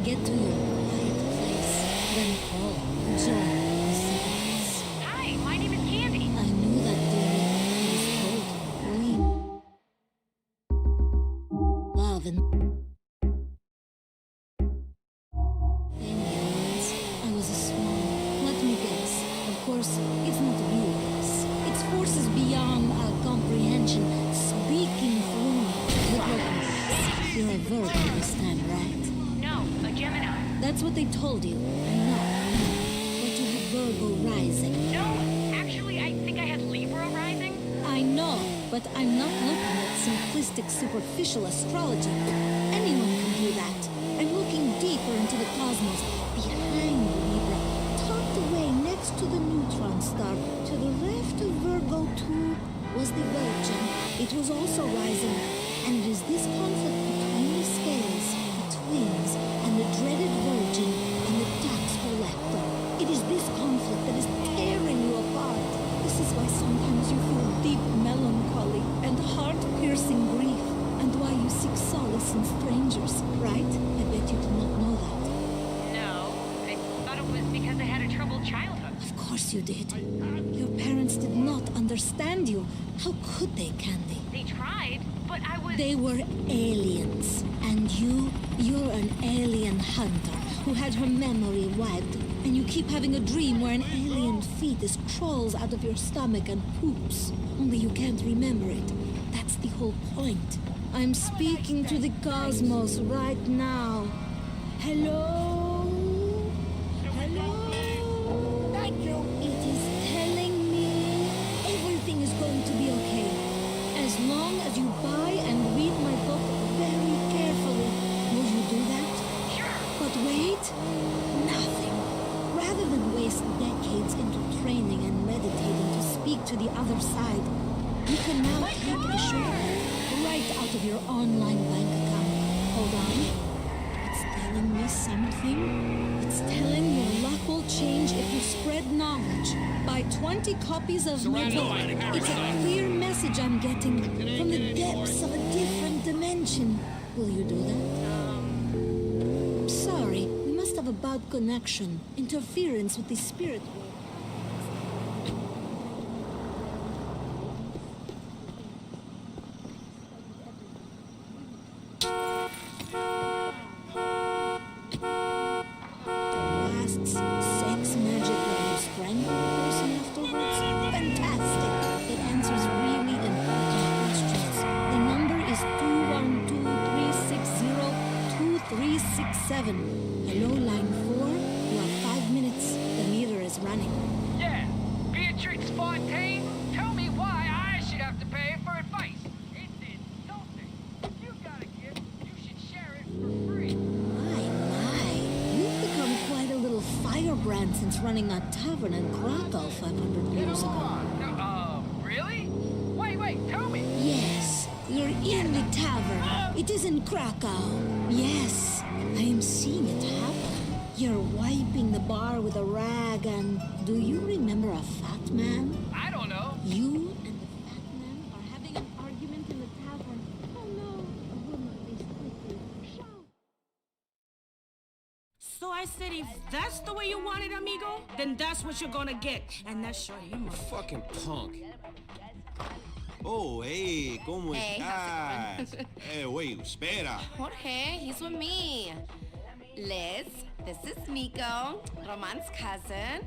Get to your quiet place, then call, join the silence. Hi, my name is Candy. I knew that day was cold, green, love and anyways, I was a small. Let me guess. Of course, it's not real guess. It's forces beyond our comprehension, speaking through me. Look what it is. You're a Virgo this time, right? No, a Gemini. That's what they told you. I know. But you have Virgo rising. No, actually, I think I had Libra rising. I know, but I'm not looking at simplistic, superficial astrology. Anyone can do that. I'm looking deeper into the cosmos, behind Libra, tucked away next to the neutron star. To the left of Virgo, too, was the Virgin. It was also rising, and it is this conflict between the scales, the twins, and the dreaded Virgin and the tax collector. It is this conflict that is tearing you apart. This is why sometimes you feel deep melancholy and heart-piercing grief, and why you seek solace in strange course you did. Your parents did not understand you. How could they, Candy? They tried, but I was... They were aliens. And you're an alien hunter who had her memory wiped. And you keep having a dream where an alien fetus crawls out of your stomach and poops. Only you can't remember it. That's the whole point. I'm speaking to the cosmos right now. Hello? Hello? Thank you. It is telling me everything is going to be okay. As long as you buy and read my book very carefully. Will you do that? Sure. But wait, nothing. Rather than waste decades into training and meditating to speak to the other side, you can now take a shortcut right out of your online bank account. Hold on. It's telling me something. It's telling your luck will change if you spread knowledge. Buy 20 copies of my book. It's a clear message I'm getting from the depths of a different dimension. Will you do that? Sorry, we must have a bad connection. Interference with the spirit world. Sex magic where you strangle the person afterwards? Fantastic! It answers really important questions. The number is 212-360-2367. Hello, line 4. You have 5 minutes. The meter is running. Yeah, Beatrix Fontaine, tell me why I should have to pay for advice. It's insulting. If you got a gift, you should share it for free. My. You've become quite a little firebrand since running a tavern in Krakow 500 years ago. Really? Wait, tell me. Yes, you're in the tavern. It is in Krakow. Yes, I am seeing it happen. You're wiping the bar with a rag and... Do you remember a fat man? I don't know. You and the fat man are having an argument in the tavern. Oh no, a woman is quickly. Shout! So I said, if that's the way you want it, amigo, then that's what you're gonna get. And that's sure him. Fucking punk. Oh, hey, ¿cómo estás? Wait, espera. Jorge, he's with me. Liz, this is Niko, Roman's cousin.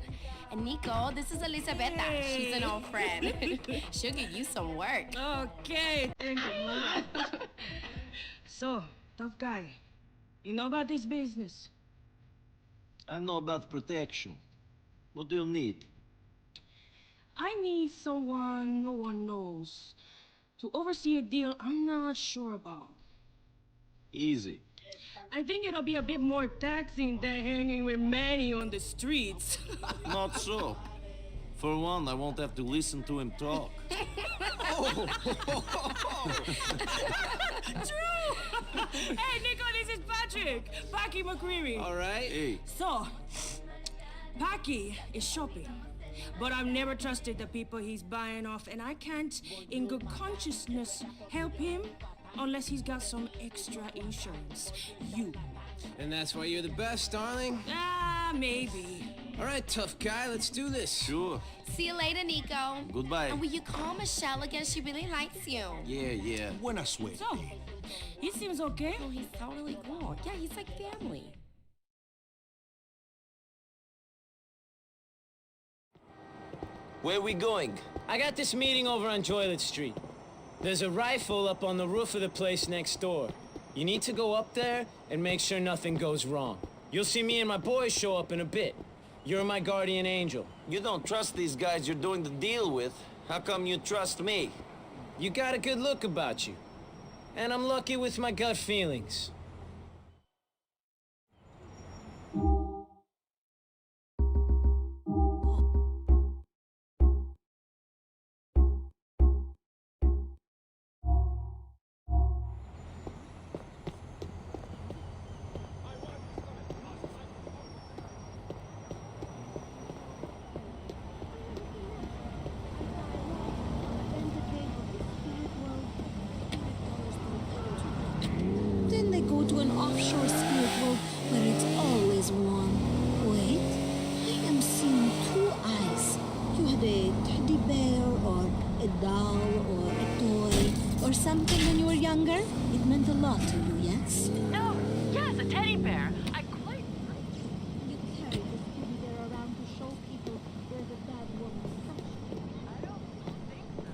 And Niko, this is Elisabetta. She's an old friend. She'll give you some work. Okay, thank you, man. So, tough guy, you know about this business? I know about protection. What do you need? I need someone no one knows to oversee a deal I'm not sure about. Easy. I think it'll be a bit more taxing than hanging with Manny on the streets. Not so. For one, I won't have to listen to him talk. True! Hey, Niko, this is Patrick. Paki McCreary. All right. Hey. So, Paki is shopping. But I've never trusted the people he's buying off, and I can't, in good consciousness, help him unless he's got some extra insurance. You. And that's why you're the best, darling? Maybe. All right, tough guy, let's do this. Sure. See you later, Niko. Goodbye. And will you call Michelle again? She really likes you. Yeah. Buena suerte. So, he seems okay. Oh, he's totally cool. Yeah, he's like family. Where we going? I got this meeting over on Joylet Street. There's a rifle up on the roof of the place next door. You need to go up there and make sure nothing goes wrong. You'll see me and my boys show up in a bit. You're my guardian angel. You don't trust these guys you're doing the deal with. How come you trust me? You got a good look about you. And I'm lucky with my gut feelings. Then they go to an offshore spirit world where it's always warm. Wait, I am seeing two eyes. Prince? No, yes, a teddy bear. I quite... You carry this teddy bear around to show people where the bad woman touched you. I don't think so.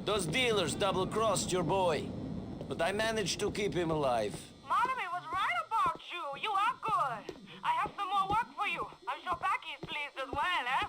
Those dealers double-crossed your boy, but I managed to keep him alive. Monomy was right about you. You are good. I have some more work for you. I'm sure Packy's pleased as well, eh?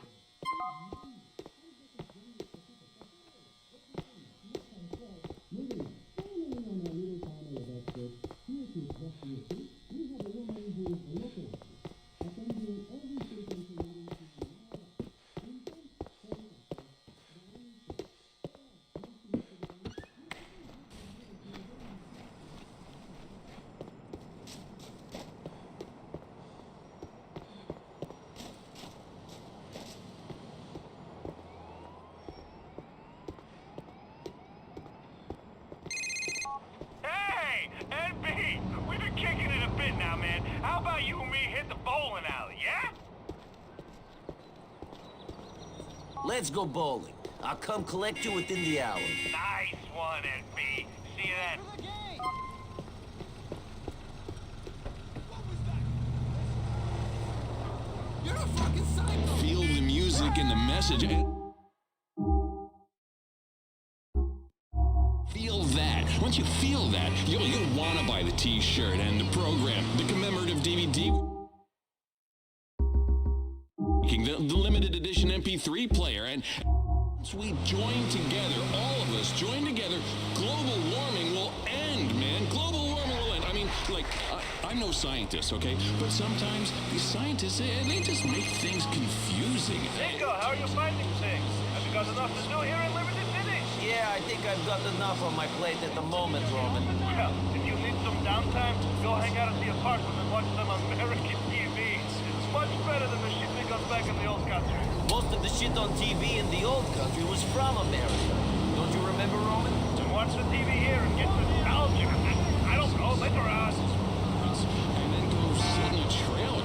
Hey, NB, we've been kicking it a bit now, man. How about you and me hit the bowling alley, yeah? Let's go bowling. I'll come collect you within the hour. Nice one, NB. See you then. You're a fucking psycho! Feel the music and the message. Feel that. Once you feel that, you'll want to buy the t-shirt and the program, the commemorative DVD, the limited edition MP3 player, and once we join together, all of us join together, global warming will end, man. Global warming will end. I mean, like, I'm no scientist, okay? But sometimes these scientists, they just make things confusing. Niko, how are you finding things? Have you got enough to do here in Liberty City? Yeah, I think I've got enough on my plate at the moment, Roman. Well, if you need some downtime, go hang out at the apartment and watch some American TV. It's much better than the shit we got back in the old country. Most of the shit on TV in the old country was from America. Don't you remember, Roman? Then watch the TV here and get nostalgic. I don't know, later on. And then go sit in a trailer.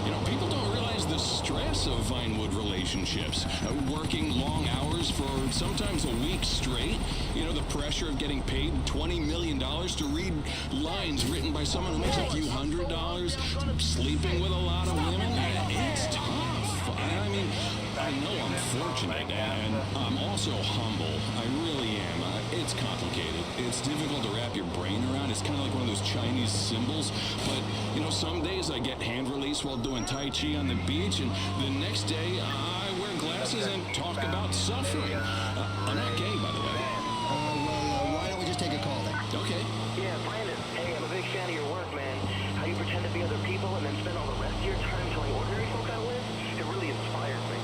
You know, people don't realize the stress of Vinewood relationships, working long hours for sometimes a week straight. You know, the pressure of getting paid $20 million to read lines written by someone who makes a few $100, sleeping with a lot of women. It's tough. I mean, I know I'm fortunate, and I'm also humble. I really am. It's complicated. It's difficult to wrap your brain around. It's kind of like one of those Chinese symbols. But, you know, some days I get hand release while doing Tai Chi on the beach, and the next day I wear glasses and talk about suffering. I'm not gay, by the way. Why don't we just take a call then? Okay. Yeah, Brandon. Hey, I'm a big fan of your work, man. How you pretend to be other people and then spend all the rest of your time telling ordinary folk how to live, it really inspires me.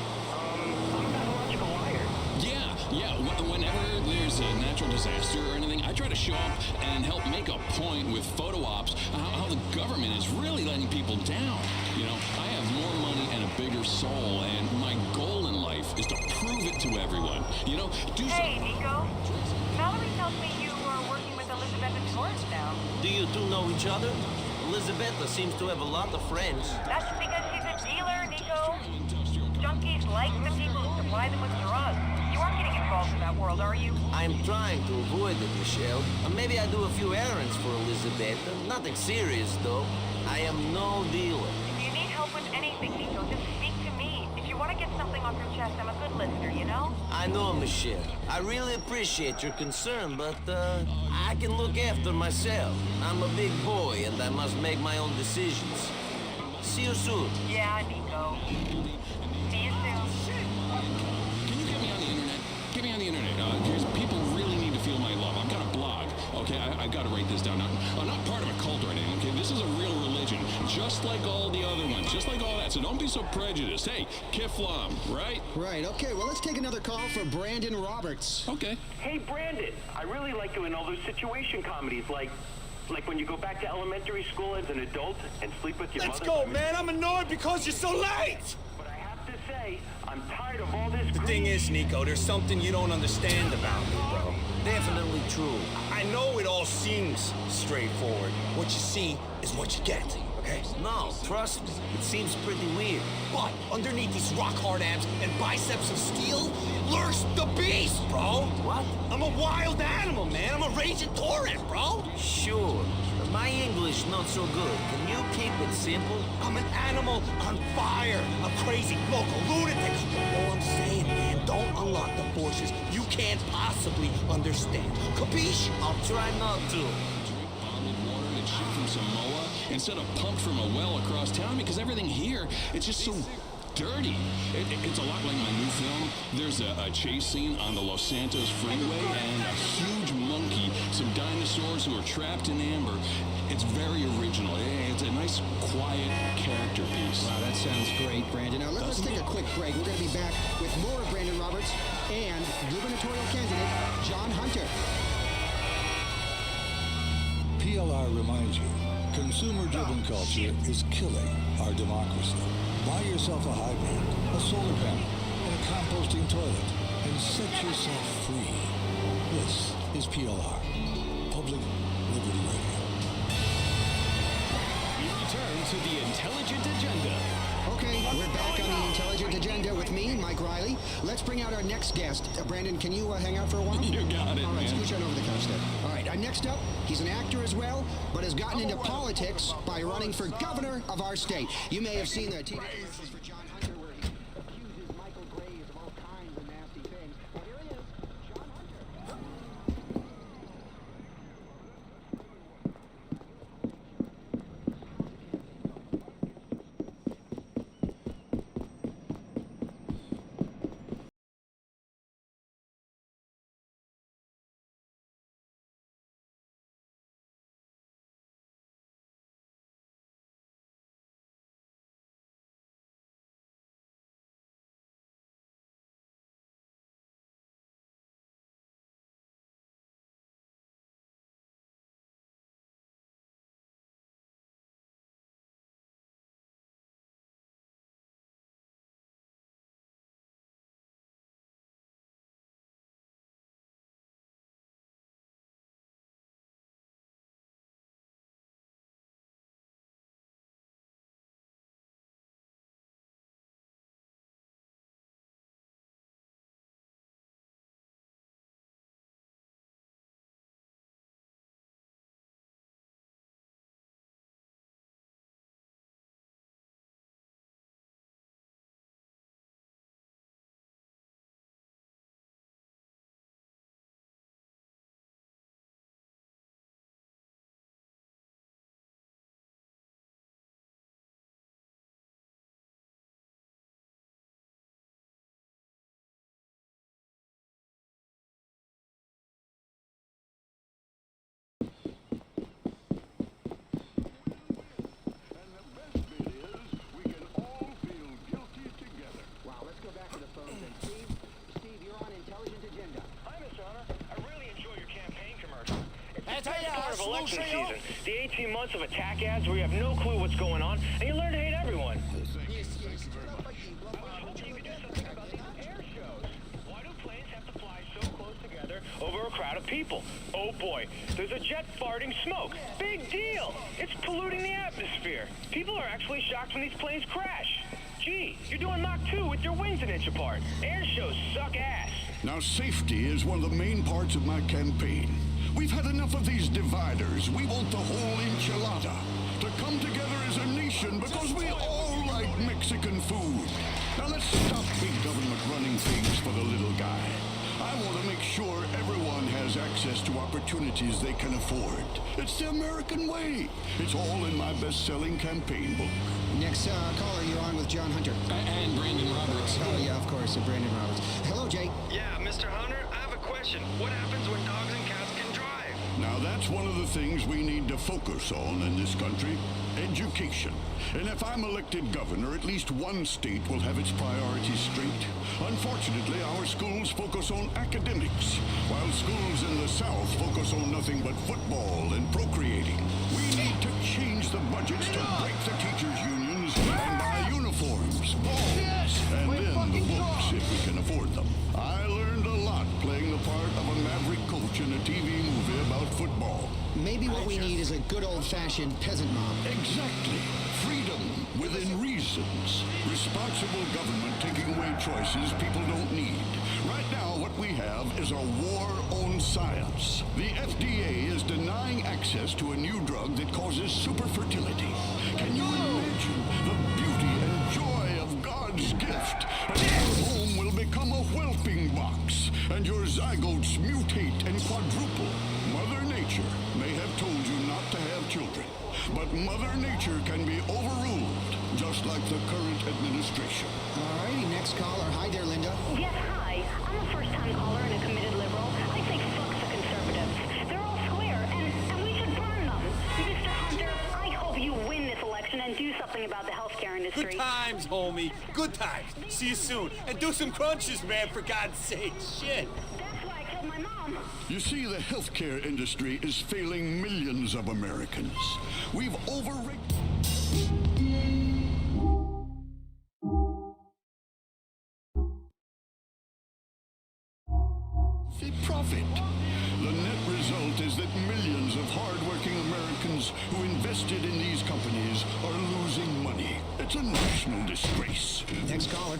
I'm a pathological liar. Yeah. Whenever there's a natural disaster or anything, I try to show up and help make a point with photo ops how the government is really letting people down. You know, I have more money and a bigger soul, and my goal in life is to prove it to everyone. You know, Hey, Nico. Valerie tells me you are working with Elizabeth and Torres now. Do you two know each other? Elizabetta seems to have a lot of friends. That's because she's a dealer, Nico. Junkies like the people who supply them with drugs. You aren't getting involved in that world, are you? I'm trying to avoid it, Michelle. Maybe I do a few errands for Elizabetta. Nothing serious, though. I am no dealer. If you need help with anything, Nico, just speak to me. If you want to get something off your chest, I'm a good listener, you know? I know, Michelle. I really appreciate your concern, but, I can look after myself. I'm a big boy, and I must make my own decisions. See you soon. Yeah, Nico. See you soon. Can you get me on the internet? Get me on the internet, because people really need to feel my love. I've got a blog, okay? I've got to write this down. I'm not part of a cult or anything, okay? This is a real religion, just like all the other ones, just like all that. So don't be so prejudiced. Hey, Kiflam, right? Right, okay, well, let's take another call for Brandon Roberts. Okay. Hey, Brandon. I really like doing all those situation comedies, like when you go back to elementary school as an adult and sleep with your Let's mother. go, man. I'm annoyed because you're so late. But I have to say, I'm tired of all this. The thing is, Nico, there's something you don't understand about me, bro. Definitely true. I know it all seems straightforward. What you see is what you get, okay? No, trust me. It seems pretty weird. But underneath these rock-hard abs and biceps of steel lurks the beast, bro. What? I'm a wild animal, man. I'm a raging torrent, bro. Sure. But my English not so good. Can you keep it simple? I'm an animal on fire. A crazy local lunatic. All I'm saying, man, don't unlock the forces you can't possibly understand. Capiche? I'll try not to. Bottled water that's shipped from Samoa instead of pumped from a well across town, because everything here, it's just so dirty. It's a lot like my new film. There's a chase scene on the Los Santos freeway and a huge monkey, some dinosaurs who are trapped in amber. It's very original. It's a nice, quiet character piece. Wow, that sounds great, Brandon. Now, let's take a quick break. We're going to be back with more of Brandon Roberts and gubernatorial candidate John Hunter. PLR reminds you, consumer-driven culture is killing our democracy. Buy yourself a hydrant, a solar panel, and a composting toilet, and set yourself free. This is PLR, Public Liberty Radio. We return to the Intelligent Agenda. Okay, we're back on the Intelligent Agenda with me, Mike Riley. Let's bring out our next guest. Brandon, can you hang out for a while? You got it, All right, man. scooch on over the couch there. All right, next up, he's an actor as well, but has gotten into politics by running for governor of our state. You may have seen the TV commercials for John Hunter where he accuses Michael Graves of all kinds of nasty things. Well, here he is, John Hunter. That's the best part of election season. The 18 months of attack ads where you have no clue what's going on, and you learn to hate everyone. Thank you very much. I was hoping you could do something about these air shows. Why do planes have to fly so close together over a crowd of people? Oh boy, there's a jet farting smoke. Big deal! It's polluting the atmosphere. People are actually shocked when these planes crash. Gee, you're doing Mach 2 with your wings an inch apart. Air shows suck ass. Now, safety is one of the main parts of my campaign. We've had enough of these dividers. We want the whole enchilada to come together as a nation because we all like Mexican food. Now, let's stop big government running things for the little guy. I want to make sure everyone has access to opportunities they can afford. It's the American way. It's all in my best-selling campaign book. Next caller, you're on with John Hunter. And Brandon Roberts. Oh, yeah, of course, Brandon Roberts. Hello, Jay. Yeah, Mr. Hunter, I have a question. What happens when dogs and cats can drive? Now, that's one of the things we need to focus on in this country. Education. And if I'm elected governor, at least one state will have its priorities straight. Unfortunately, our schools focus on academics, while schools in the South focus on nothing but football and procreating. We need to change the budgets to break the teachers' unions and buy uniforms, balls, and then the books if we can afford them. I learned a lot playing the part of a maverick coach in a TV movie about football. Maybe what we need is a good old-fashioned peasant mob. Exactly. Freedom within reasons. Responsible government taking away choices people don't need. Right now, what we have is a war on science. The FDA is denying access to a new drug that causes superfertility. Can you imagine the beauty and joy of God's gift? And your home will become a whelping box, and your zygotes mutate and quadruple. Mother Nature may have told you not to have children, but Mother Nature can be overruled, just like the current administration. All righty, next caller. Hi there, Linda. Yes, hi. I'm a first-time caller and a committed liberal. I say fuck the conservatives. They're all square, and we should burn them. Mr. Hunter, I hope you win this election and do something about the healthcare industry. Good times, homie. Good times. See you soon. And do some crunches, man, for God's sake. Shit. That's why I killed my mom. You see, the healthcare industry is failing millions of Americans. We've overrated... the profit. The net result is that millions of hard-working Americans who invested in these companies are losing money. It's a national disgrace. Next caller.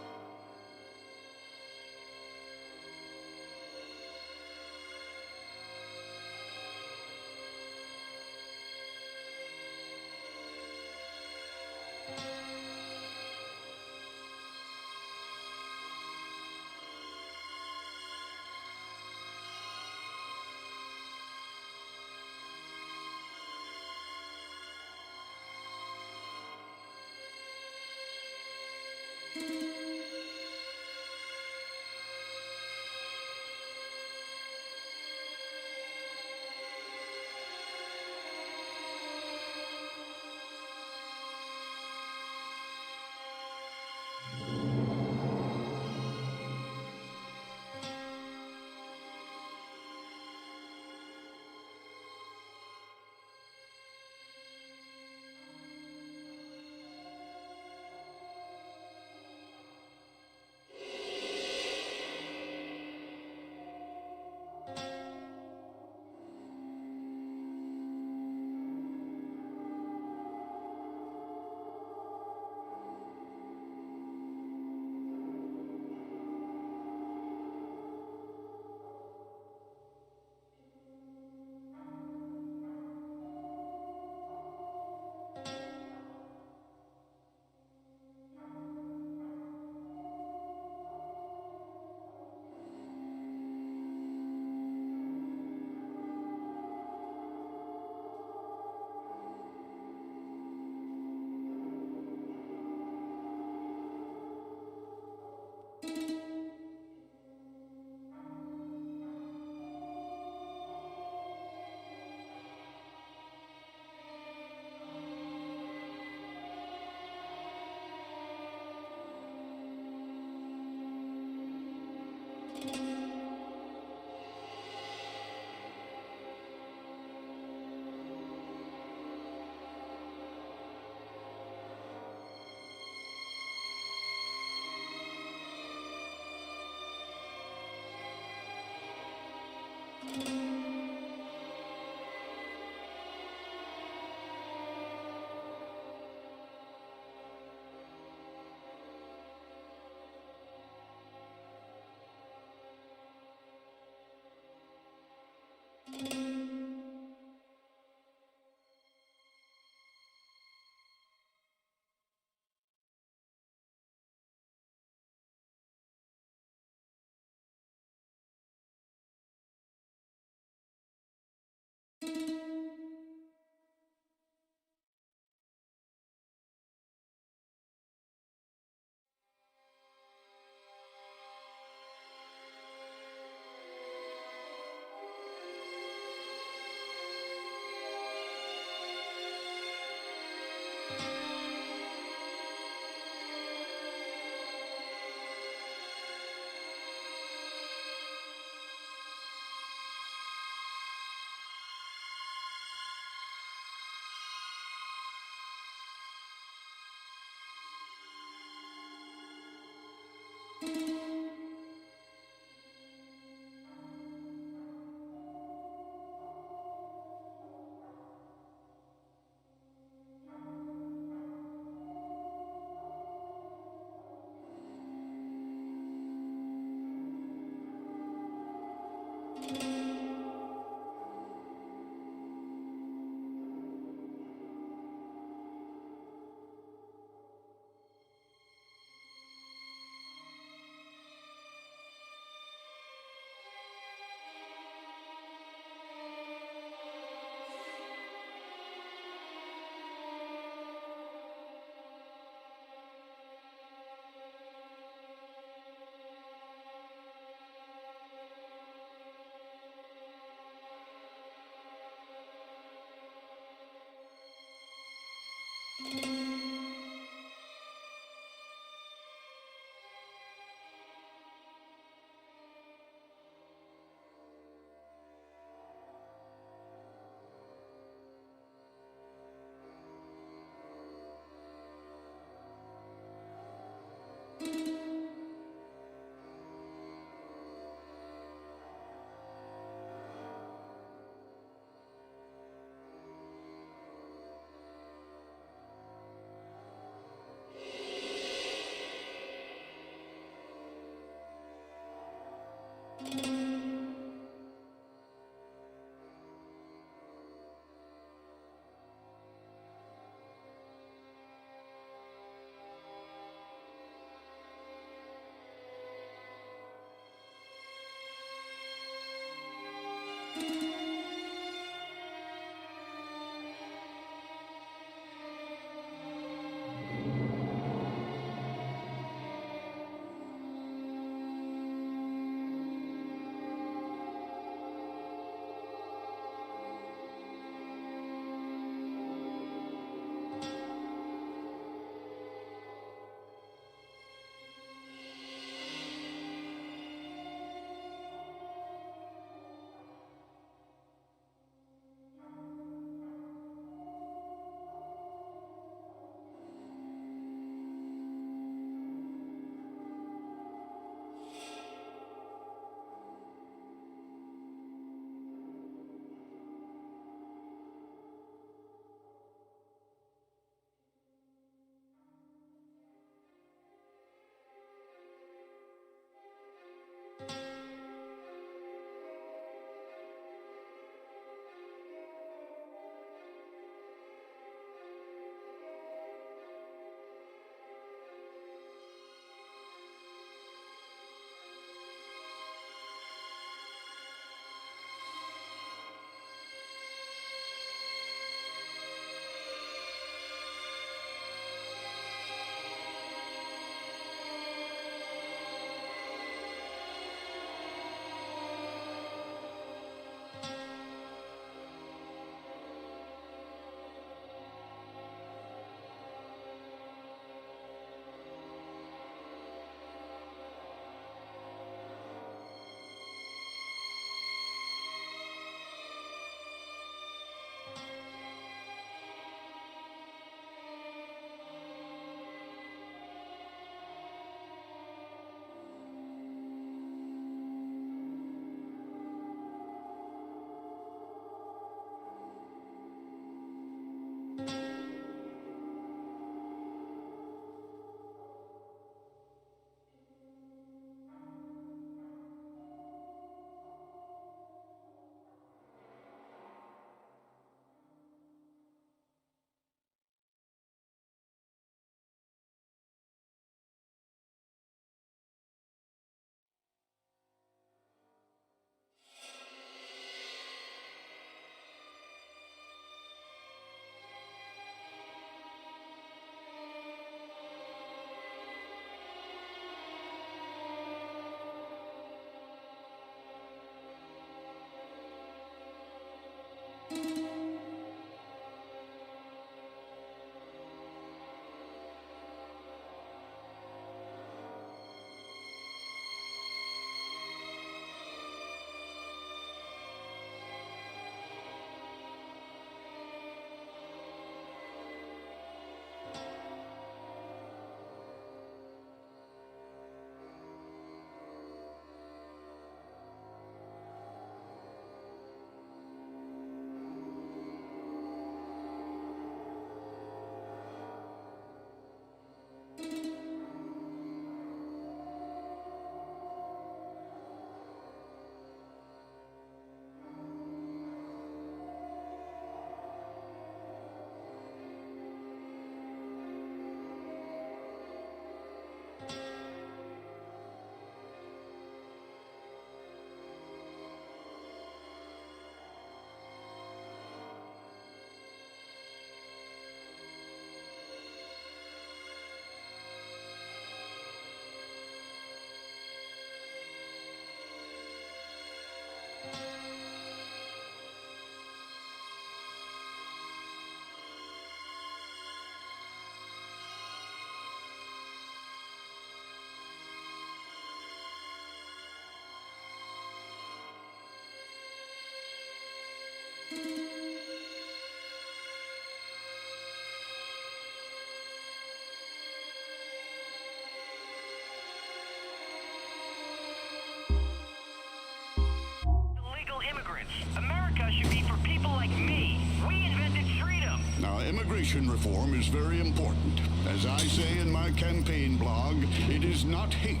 Illegal immigrants. America should be for people like me. We invented freedom. Now, immigration reform is very important. As I say in my campaign blog, it is not hate.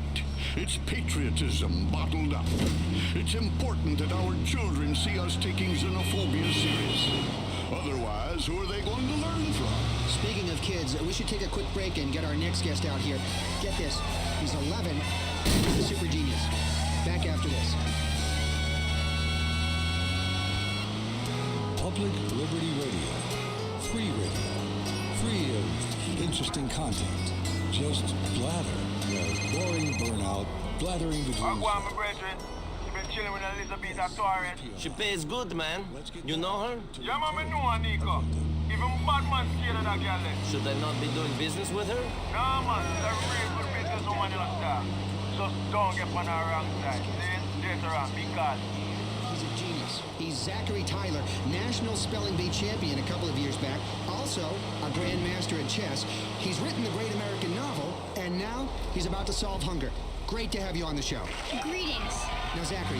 It's patriotism bottled up. It's important that our children see us taking xenophobia seriously. Otherwise, who are they going to learn from? Speaking of kids, we should take a quick break and get our next guest out here. Get this, he's 11. He's a super genius. Back after this. Public Liberty Radio. Free radio. Free of interesting content. Just blather. Boring burnout. Blathering between... Chilling with Elizabeth Torres. She pays good, man. You know her? Yeah, man, I know her, niko. Even Batman scared of that girl. Should I not be doing business with her? No, man. She's a real good businesswoman, you understand? Just don't get on her wrong side. See? Date her on, because... He's a genius. He's Zachary Tyler, National Spelling Bee champion a couple of years back. Also, a grandmaster at chess. He's written the great American novel, and now he's about to solve hunger. Great to have you on the show. Greetings. Now, Zachary,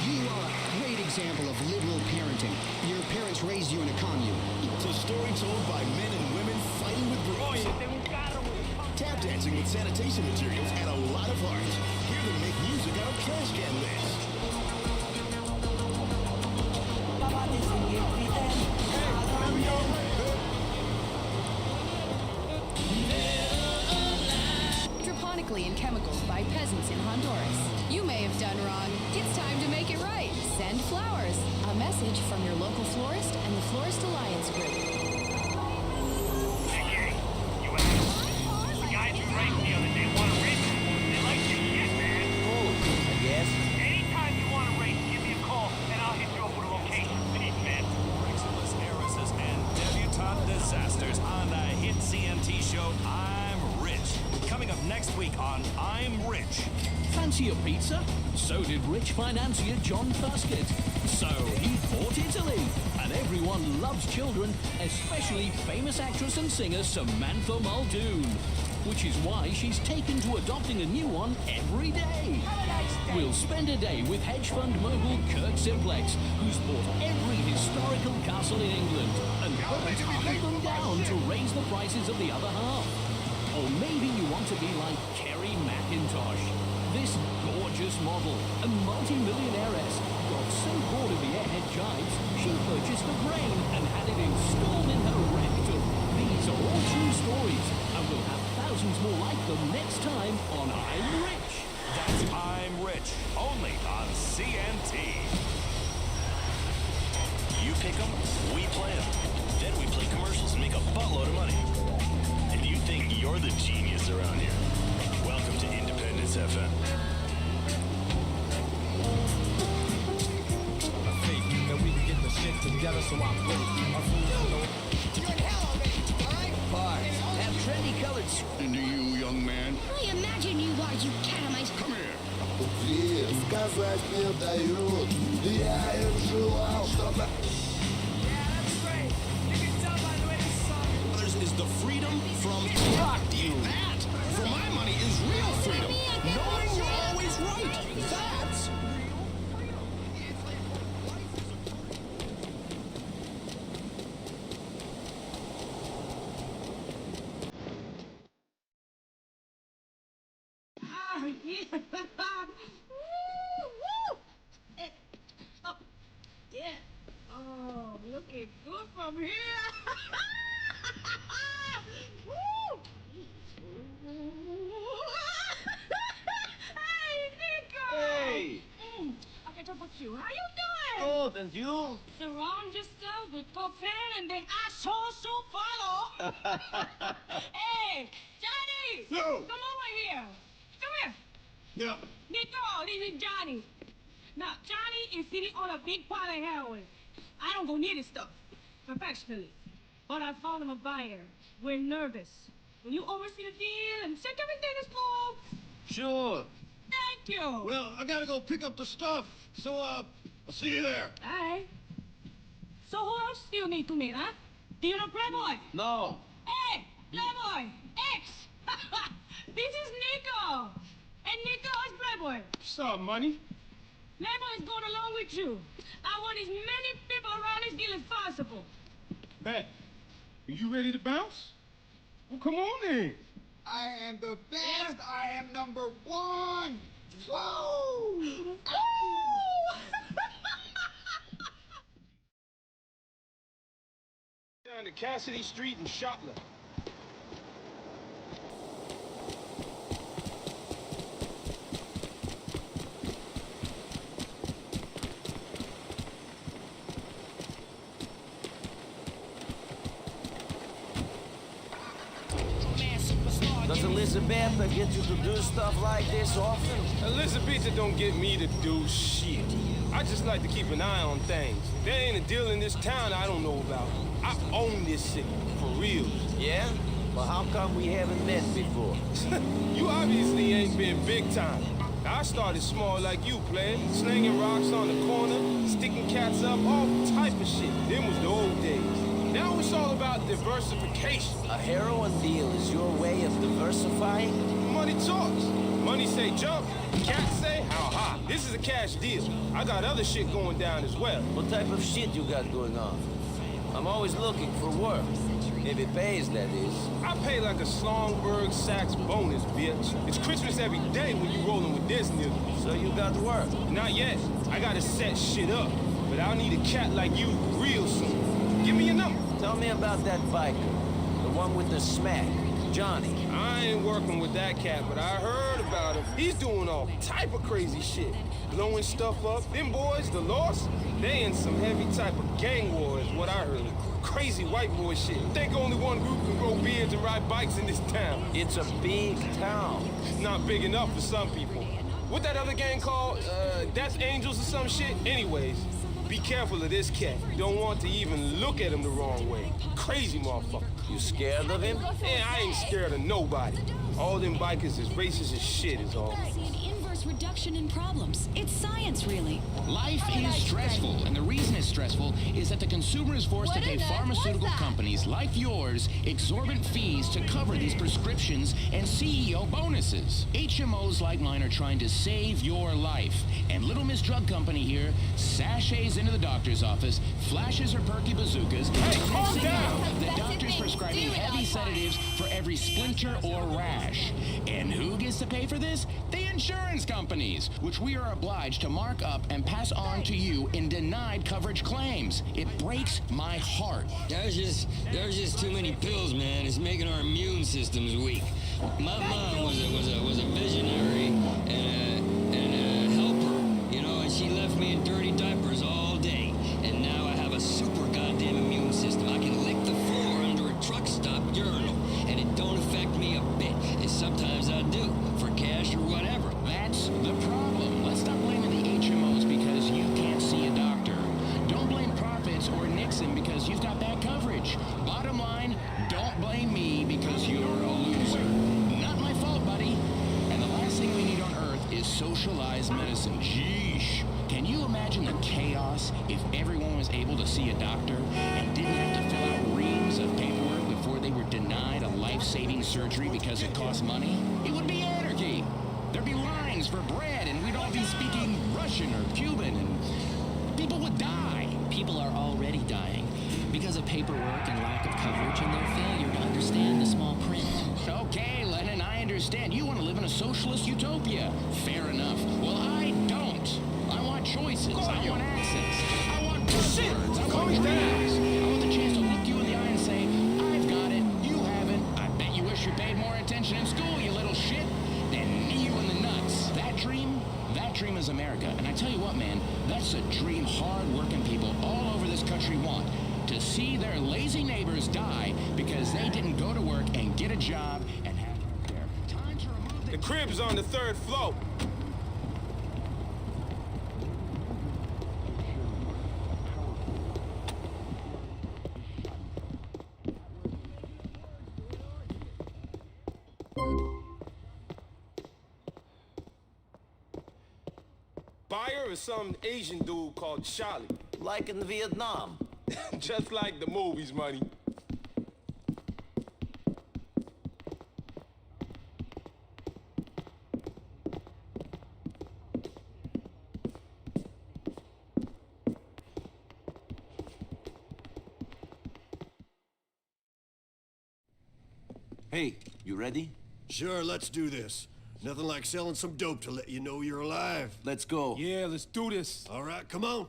you are a great example of liberal parenting. Your parents raised you in a commune. It's a story told by men and women fighting with brutes. Tap dancing with sanitation materials and a lot of heart. Hear them make music out of trash can lids. Hydroponically and chemicals by peasants in Honduras. You may have done wrong. It's time to make it right. Send flowers. A message from your local florist and the Florist Alliance Group. Hey, you asked. The guys who raced the other day want to race. They like your shit, man. Cool, I guess. Anytime you want to race, give me a call and I'll hit you up with a location. Peace, man. Excellence, heiresses, and debutante disasters on the hit CMT show I'm Rich. Coming up next week on I'm Rich. Fancy a pizza? So did rich financier John Puskett. So he bought Italy. And everyone loves children, especially famous actress and singer Samantha Muldoon. Which is why she's taken to adopting a new one every day. We'll spend a day with hedge fund mogul Kirk Simplex, who's bought every historical castle in England and hunted them down to raise the prices of the other half. Or maybe you want to be like Kerry McIntosh. This gorgeous model, a multi-millionairess, got so bored of the airhead jives, she purchased a brain and had it installed in her rectum. These are all true stories, and we'll have thousands more like them next time on I'm Rich. That's I'm Rich, only on CMT. You pick them, we play them. Then we play commercials and make a buttload of money. And you think you're the genius around here. Welcome to Independence FM. I think that we can get the shit together, so I You're in hell already, all right? Bye. Have trendy colored. And to you, young man, I imagine you are, you catamite. come here. Сказать не дают. Я им желал, чтобы... Is the freedom from fuck you. That, for my money, is real freedom. Knowing you're always right. That's Oh, looking good from here. Hey, Nico! Hey! Okay, talk about you. How you doing? Good, and you? Surround yourself with cocaine and then I so follow. Hey, Johnny! Yo! Come over here. Come here. Yeah. Nico, this is Johnny. Now, Johnny is sitting on a big pile of heroin. I don't go near this stuff, professionally. But I found him a buyer. We're nervous. Will you oversee the deal and check everything is cool? Sure. Thank you. Well, I gotta go pick up the stuff, so, I'll see you there. All right. So who else do you need to meet, huh? Do you know Playboy? No. Hey, Playboy! X! This is Nico! And Nico is Playboy. What's up, money? Playboy is going along with you. I want as many people around this deal as possible. Bet. Are you ready to bounce? Well, come on then. I am the best. I am number one. Woo! Down to Cassidy Street and Shotler. Does Elizabeth get you to do stuff like this often? Elizabeth don't get me to do shit. I just like to keep an eye on things. There ain't a deal in this town I don't know about. I own this city, for real. Yeah? Well, how come we haven't met before? You obviously ain't been big time. I started small like you, player. Slinging rocks on the corner, sticking cats up, all type of shit. Them was the old days. Now it's all about diversification. A heroin deal is your way of diversifying? Money talks. Money say jump, cats say how high. This is a cash deal. I got other shit going down as well. What type of shit you got going on? I'm always looking for work. If it pays, that is. I pay like a Slongberg Sachs bonus, bitch. It's Christmas every day when you rolling with this nigga. So you got work? Not yet. I gotta set shit up. But I'll need a cat like you real soon. Give me your number. Tell me about that biker. The one with the smack. Johnny. I ain't working with that cat, but I heard about him. He's doing all type of crazy shit. Blowing stuff up. Them boys, the Lost, they in some heavy type of gang war is what I heard. Crazy white boy shit. Think only one group can grow beards and ride bikes in this town. It's a big town. Not big enough for some people. What that other gang called? Death Angels or some shit? Anyways. Be careful of this cat. Don't want to even look at him the wrong way. Crazy motherfucker. You scared of him? Yeah, I ain't scared of nobody. All them bikers is racist as shit is all. Reduction in problems. It's science, really. Life is stressful, and the reason it's stressful is that the consumer is forced to pay pharmaceutical companies like yours exorbitant fees to cover these prescriptions and CEO bonuses. HMOs like mine are trying to save your life, and Little Miss Drug Company here sashays into the doctor's office, flashes her perky bazookas, hey, calm down! The doctor's prescribing heavy sedatives for every splinter or rash. And who gets to pay for this? The insurance companies, which we are obliged to mark up and pass on to you in denied coverage claims. It breaks my heart. There's just too many pills, man. It's making our immune systems weak. My mom was a visionary and a helper, you know, and she left me in dirty diapers all day. And now I have a super goddamn immune system. I can lick the floor under a truck stop urinal, and it don't affect me a bit. And sometimes I do, for cash or whatever. That's the problem. Let's stop blaming the HMOs because you can't see a doctor. Don't blame profits or Nixon because you've got bad coverage. Bottom line, don't blame me because you're a loser. Not my fault, buddy. And the last thing we need on Earth is socialized medicine. Jeesh. Can you imagine the chaos if everyone was able to see a doctor and didn't have to fill out reams of paperwork before they were denied a life-saving surgery because it cost money? It would be anarchy. There'd be lines for bread, and we'd all be speaking Russian or Cuban, and people would die. People are already dying because of paperwork and lack of coverage and their failure to understand the small print. Okay, Lennon, I understand. You want to live in a socialist utopia. Fair enough. Well, I don't. I want choices. I want access. I want buzzwords. I want dreams. I want the chance to look you in the eye and say, I've got it, you haven't. I bet you wish you paid more attention in school, you little shit. Then knee you in the nuts. That dream is America. And I tell you what, man, that's a dream hard-working people all over this country want. To see their lazy neighbors die because they didn't go to work and get a job and have health care. Time to remove the crib's on the 3rd floor. Buyer is some Asian dude called Charlie. Like in Vietnam. Just like the movies, money. Hey, you ready? Sure, let's do this. Nothing like selling some dope to let you know you're alive. Let's go. Yeah, let's do this. All right, come on.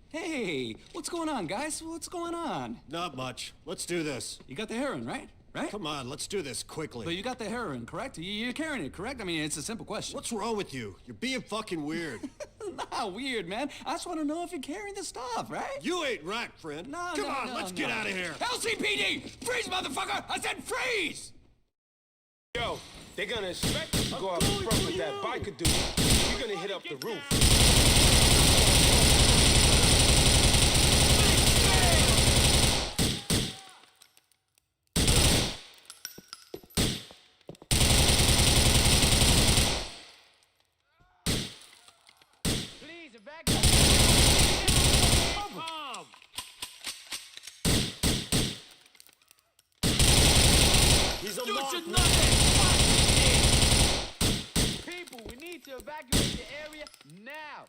Hey, what's going on, guys? What's going on? Not much. Let's do this. You got the heroin, right? Right? Come on, let's do this quickly. But you got the heroin, correct? You're carrying it, correct? I mean, it's a simple question. What's wrong with you? You're being fucking weird. Not weird, man. I just want to know if you're carrying the stuff, right? You ain't right, friend. No, Come on, let's get out of here. LCPD! Freeze, motherfucker! I said freeze! Yo, they're gonna expect us to go out front with that biker dude. You're gonna hit up the roof. He's a You mark, should man. know that. People, we need to evacuate the area now.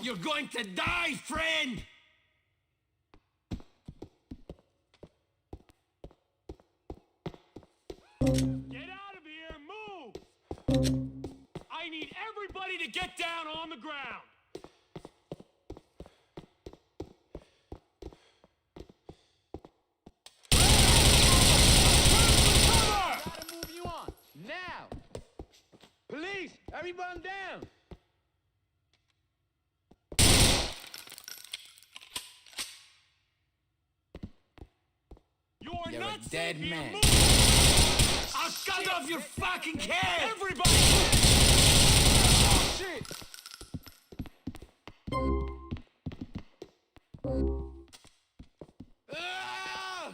You're going to die, friend! Get out of here, move! I need everybody to get down on the ground. Gotta move you on, now! Police, everyone down! You're a not dead safe here. man. Move. I'll cut off your fucking head! Everybody! Oh, shit! Ah!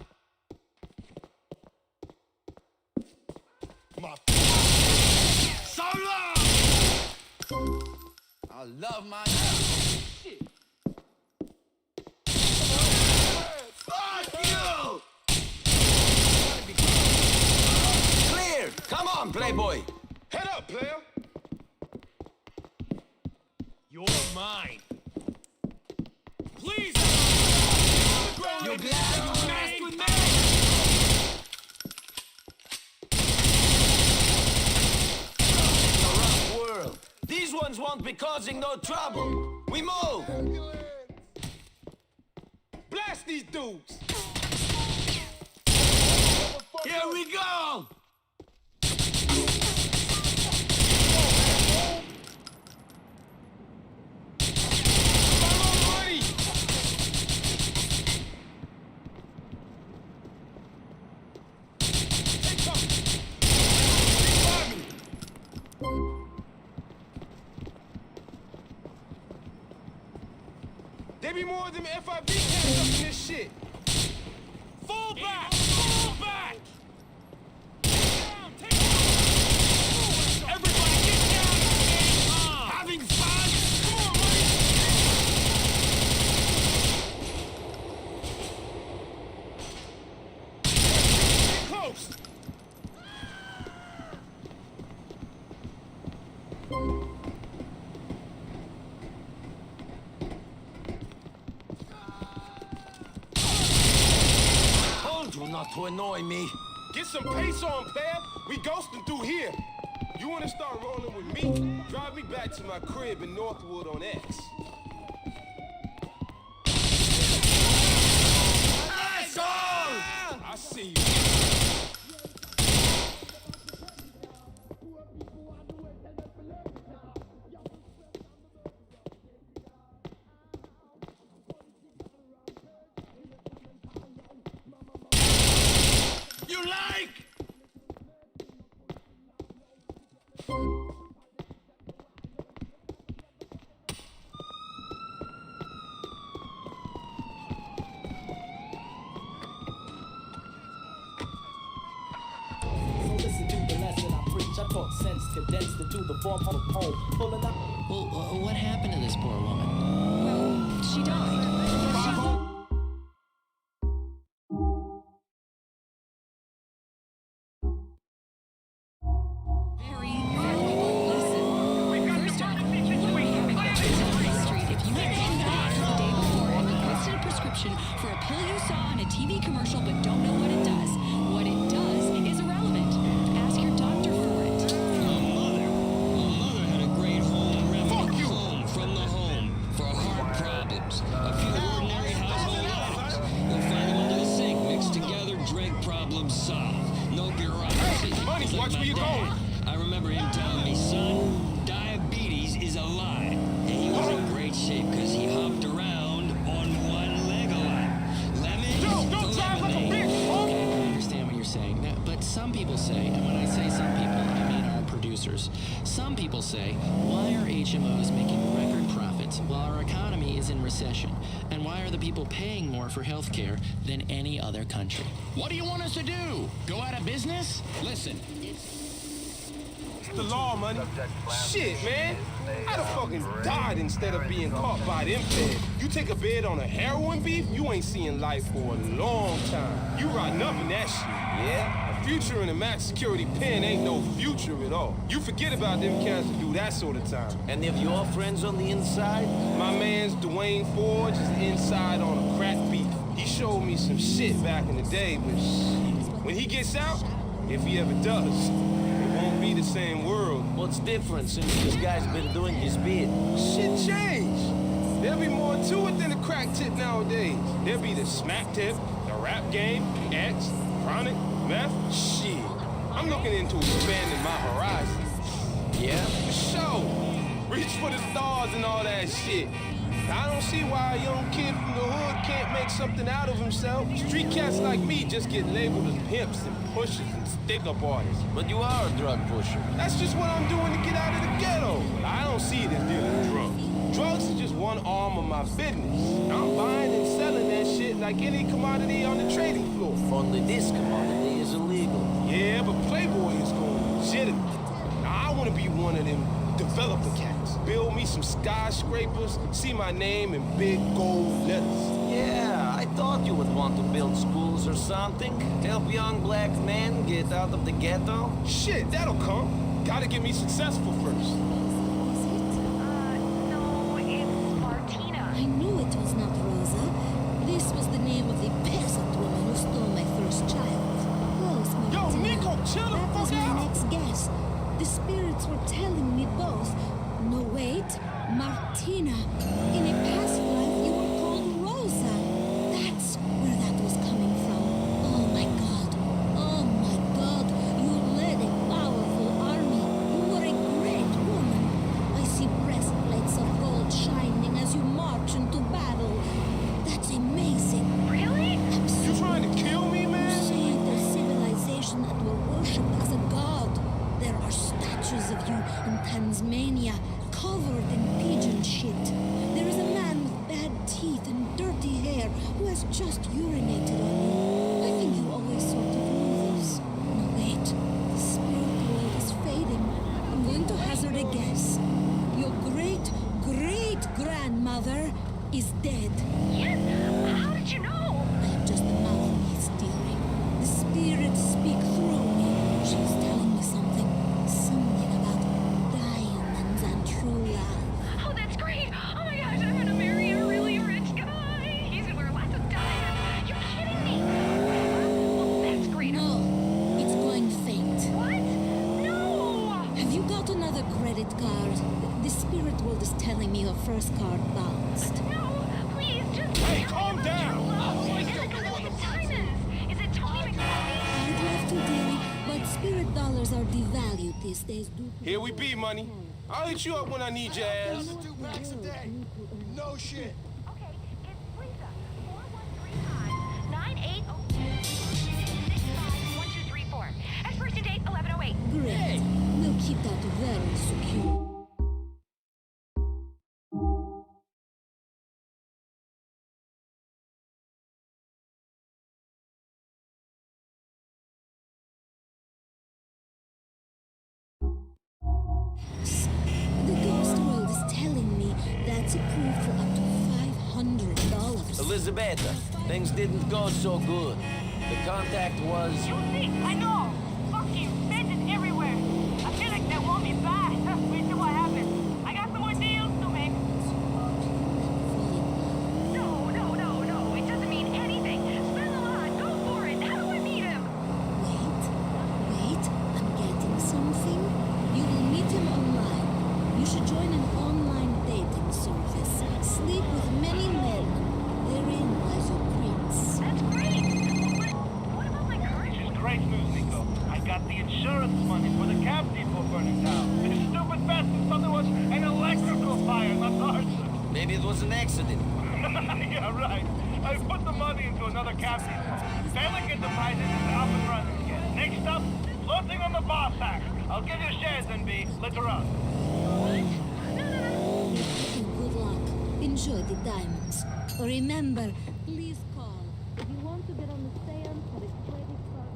My So long! I love my shit. Fuck you! Clear! Come on, playboy! Head up, player! You're mine. Please! You're glad you messed with me? It's a rough world. These ones won't be causing no trouble. We move! Blast these dudes! Here we go! There be more of them FIB cats up in this shit. Fall back! Fall back! Down, take it. Everybody get down at the same time! Having fun? Come on, buddy! Get close! Told you not to annoy me. Get some pace on, player. We ghosting through here. You wanna start rolling with me? Drive me back to my crib in Northwood on X. Asshole! I see you. You like? So listen to the lesson I preach. I talk sense, condensed into to the form of a pole, pulling up. Well, what happened to this poor woman? Well, she died. For a pill you saw in a TV commercial but don't know what it does. What it does is irrelevant. Ask your doctor for it. My mother had a great home remedy. Home from the home for heart problems. A few ordinary household items. You'll find them under the sink, mixed together, drink problems solved. No bureaucracy. Hey, Money, watch where you're going. I remember him telling me, son, diabetes is a lie. And he was in great shape because he hopped around on one leg a lot. Don't drive like a bitch, huh? Okay, I understand what you're saying. But some people say, and when I say some people, I mean our producers. Some people say, why are HMOs making record profits while our economy is in recession? And why are the people paying more for health care than any other country? What do you want us to do? Go out of business? Listen. It's the law, Money. Shit, man. I'd have fucking died instead of being caught by them feds. You take a bid on a heroin beef, you ain't seeing life for a long time. You riding up in that shit, yeah? A future in a max security pen ain't no future at all. You forget about them cats who do that sort of time. Any of your friends on the inside? My man's Dwayne Forge is inside on a crack beef. He showed me some shit back in the day, but shit. When he gets out, if he ever does, won't be the same world. What's different since this guy's been doing his bit? Shit changed. There'll be more to it than a crack tip nowadays. There'll be the smack tip, the rap game, X, chronic, meth. Shit. I'm looking into expanding my horizons. Yeah? For sure. Reach for the stars and all that shit. I don't see why a young kid from the hood can't make something out of himself. Street cats like me just get labeled as pimps and pushers and stick-up artists. But you are a drug pusher. That's just what I'm doing to get out of the ghetto. I don't see it as dealing drugs. Drugs is just one arm of my business. I'm buying and selling that shit like any commodity on the trading floor. Only this commodity is illegal. Yeah, but Playboy is going legitimate. Now, I want to be one of them developer cats. Build me some skyscrapers, see my name in big gold letters. Yeah, I thought you would want to build schools or something. Help young black men get out of the ghetto. Shit, that'll come. Gotta get me successful first. No, it's Martina. I knew it was not Rosa. This was the name of the peasant woman who stole my first child. Close, Martina. Yo, Niko, chill the That fuck was my out! next guess. The spirits were telling me both. No, wait. Martina. In a past life, you were called Rosa. That's where that was coming from. Oh, my God. Oh, my God. You led a powerful army. You were a great woman. I see breastplates of gold shining as you march into battle. That's amazing. Really? Absolutely. You trying to kill me, man? You saved a civilization that were worshipped as a god. There are statues of you in Tasmania, covered in pigeon shit. There is a man with bad teeth and dirty hair who has just urinated on you. I think you always sort of knew this. No, wait. The spirit world is fading. I'm going to hazard a guess. Your great-great-grandmother is dead. Yes? How did you know? I am just the mouthpiece, dearie. The spirits speak through me. She's telling me something. Something about diamonds and true love. Oh, that's great. Oh my gosh, I'm gonna marry a really rich guy. He's gonna wear lots of diamonds. You're kidding me. Well, that's great. No, it's going faint. What? No! Have you got another credit card? The spirit world is telling me your first card bounced. No, please, just... Hey, calm down! Is it diamonds? Is it Tony McCarthy? I'd love to, dearie, but spirit dollars are devalued these days. Here we be, Money. I'll hit you up when I need your ass. 2 packs a day. No shit. Okay, it's Lisa. 4135-9806-51234. Expiration date 1108. Great. We'll keep that very secure. It's approved for up to $500. Elizabetta, things didn't go so good. The contact was... You see, I know. Fuck you. Bitches everywhere. I feel like they want me back. Wait till what happens. I got some more deals to make. No. It doesn't mean anything. Spend a lot. Go for it. How do I meet him? Wait. I'm getting something. You will meet him online. You should join an online dating service. Sleep with many men. Therein lies your prince. That's great. What about my current? This is great news, Nico. I got the insurance money for the cab depot burning down. This stupid bastard thought there was an electrical fire, not arson. Maybe it was an accident. Yeah, right. I put the money into another cab depot. Bellic Enterprises is up and running again. Next up, floating on the bar sack. I'll give you shares, NB. Later on. Good luck. Enjoy the diamonds. Remember, please call if you want to get on the seance or a credit card.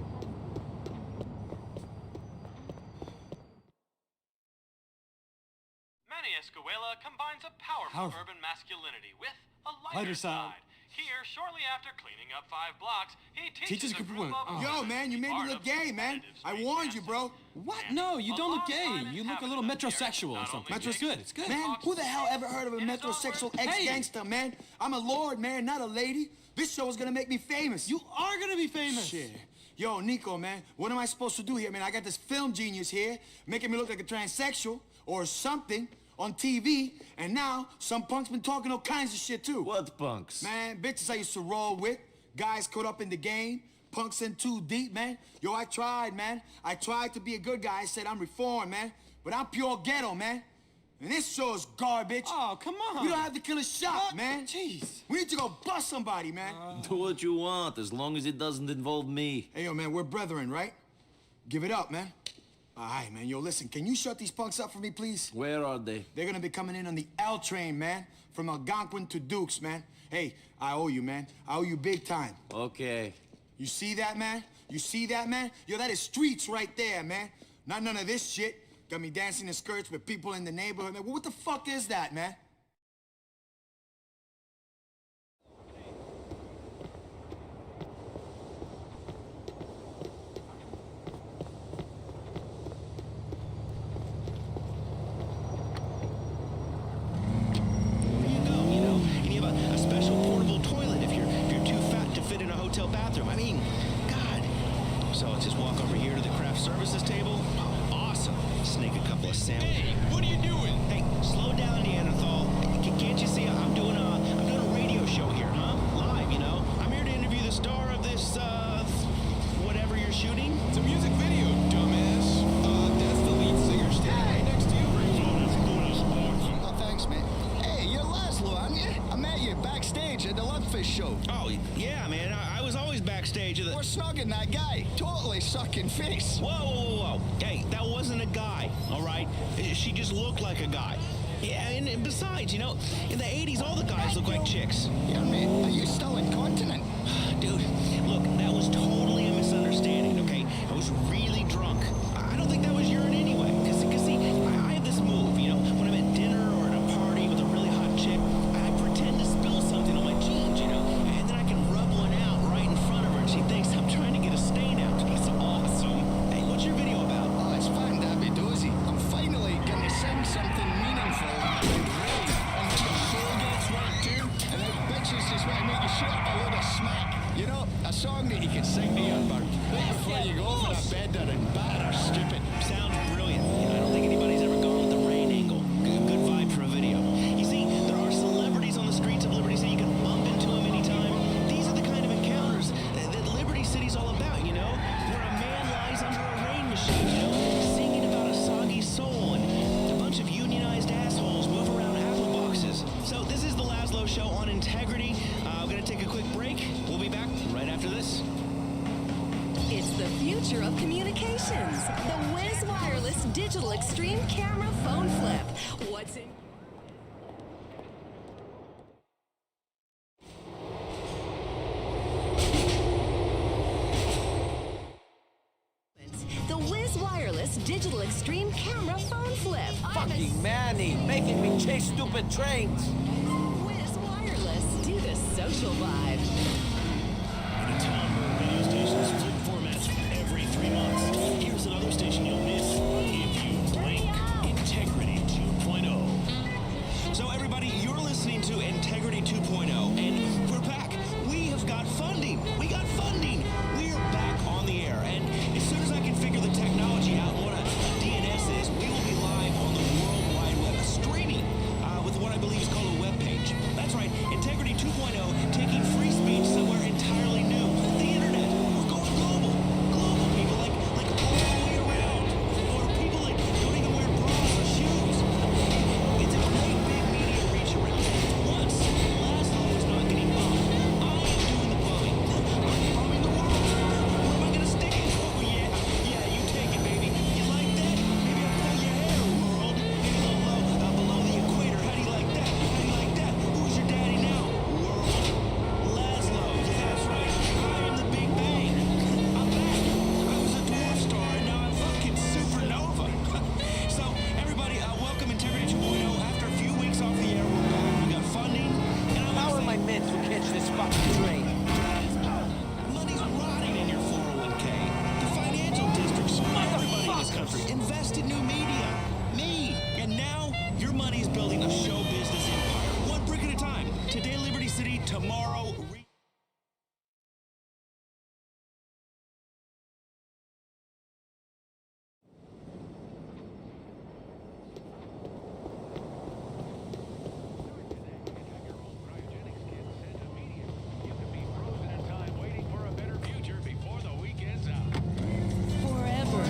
Manny Escuela combines a powerful urban masculinity with a lighter side. side. Here, shortly after cleaning up 5 blocks, he teaches Teaches a a group group of of women. Yo, man, you made me look gay, man. I warned you, bro. What? No, you don't look gay. You look a little metrosexual or something. It's good. It's good. Man, who the hell ever heard of a metrosexual ex-gangster, man? I'm a lord, man, not a lady. This show is gonna make me famous. You are gonna be famous. Shit. Yo, Nico, man, what am I supposed to do here, man? I got this film genius here, making me look like a transsexual or something on TV, and now some punk's been talking all kinds of shit, too. What punks? Man, bitches I used to roll with, guys caught up in the game, punks in too deep, man. Yo, I tried, man. I tried to be a good guy. I said I'm reformed, man, but I'm pure ghetto, man. And this show is garbage. Oh, come on. We don't have to kill a shot, man. Jeez. We need to go bust somebody, man. Do what you want, as long as it doesn't involve me. Hey, yo, man, we're brethren, right? Give it up, man. All right, man. Yo, listen, can you shut these punks up for me, please? Where are they? They're gonna be coming in on the L train, man. From Algonquin to Dukes, man. Hey, I owe you, man. I owe you big time. Okay. You see that, man? You see that, man? Yo, that is streets right there, man. Not none of this shit. Got me dancing in skirts with people in the neighborhood, man. What the fuck is that, man? A special portable toilet if you're too fat to fit in a hotel bathroom. I mean, God. So let's just walk over here to the craft services table. Awesome. Sneak a couple of sandwiches. Hey, what are you doing? Hey, slow down, Neanderthal. Can't you see I'm doing a radio show here, huh? Live, you know. I'm here to interview the star of this whatever you're shooting. It's a music video, dumbass. That's the lead singer standing right next to you. Oh, thanks, man. Hey, you're Laszlo, aren't you? I met you backstage at the Lugfish show. Oh, yeah, man. I was always backstage at the... We're sucking that guy. Totally sucking face. Whoa. Hey, that wasn't a guy, all right? She just looked like a guy. Yeah, and besides, you know, in the 80s, all the guys look like chicks. Yeah, man. Are you still incontinent? Dude, look, that was totally a misunderstanding, okay? I was really drunk. I don't think that was urine anyway. Because see, I have this move, you know, when I'm at dinner or at a party with a really hot chick, I pretend to spill something on my jeans, you know, and then I can rub one out right in front of her, and she thinks I'm trying to get a stain out. It's awesome. Hey, what's your video about? Oh, it's fine, Dabby Dozy. I'm finally gonna sing something meaningful and real, and your soul gets right too, and then bitches just want to make you shit a load of smack. You know, a song that you can sing to your bird before you go for a bender and batter, stupid. Sounds brilliant. You know, I don't think anybody's ever gone with the rain angle. Good vibe for a video. You see, there are celebrities on the streets of Liberty City. You can bump into them anytime. These are the kind of encounters that Liberty City's all about, you know? Where a man lies under a rain machine, you know? Singing about a soggy soul, and a bunch of unionized assholes move around apple boxes. So this is the Laszlo Show on integrity. I'm gonna take a quick break. We'll be back right after this. It's the future of communications. The Wiz Wireless Digital Extreme Camera Phone Flip. What's in... The Wiz Wireless Digital digital extreme camera phone flip. Fucking Manny, making me chase stupid trains. Whiz Wireless. Do the social vibe. In a town where radio stations flip formats every 3 months, here's another station you'll miss if you blink. Integrity 2.0. So everybody, you're listening to Integrity 2.0, and we're back. We have got funding. We got funding. We're back on the air, and as soon as I can figure the technology out, what a DNS is, we will be live on the World Wide Web, streaming with what I believe is called a web page. That's right, Integrity 2.0, taking free speech somewhere entirely new. The internet. We're going global. Global people, like all the way around. Or people that don't even wear bras or shoes. It's a great big media reach around. Once, Laszlo was not getting bumped. I am doing the bumming. I'm bumming the world. Where am I gonna stick it? Oh yeah, you take it, baby. You like that? Maybe I'll pull your hair, world. Maybe a little low, below the equator. How do you like that? How do you like that? Who's your daddy now, world? Laszlo. Yeah, that's right. I am the Big Bang. I'm back. I was a dwarf star, and now I'm fucking supernova. So, everybody, welcome Integrity 2.0. After a few weeks off the air, we're back. We got funding, and I'm How am I meant to catch this fucking train? money's rotting in your 401k. The financial districts smart everybody in this country. Invest in new media. Me. And now, your money's building a show business empire. One brick at a time. Today, Liberty City. Tomorrow, Forever.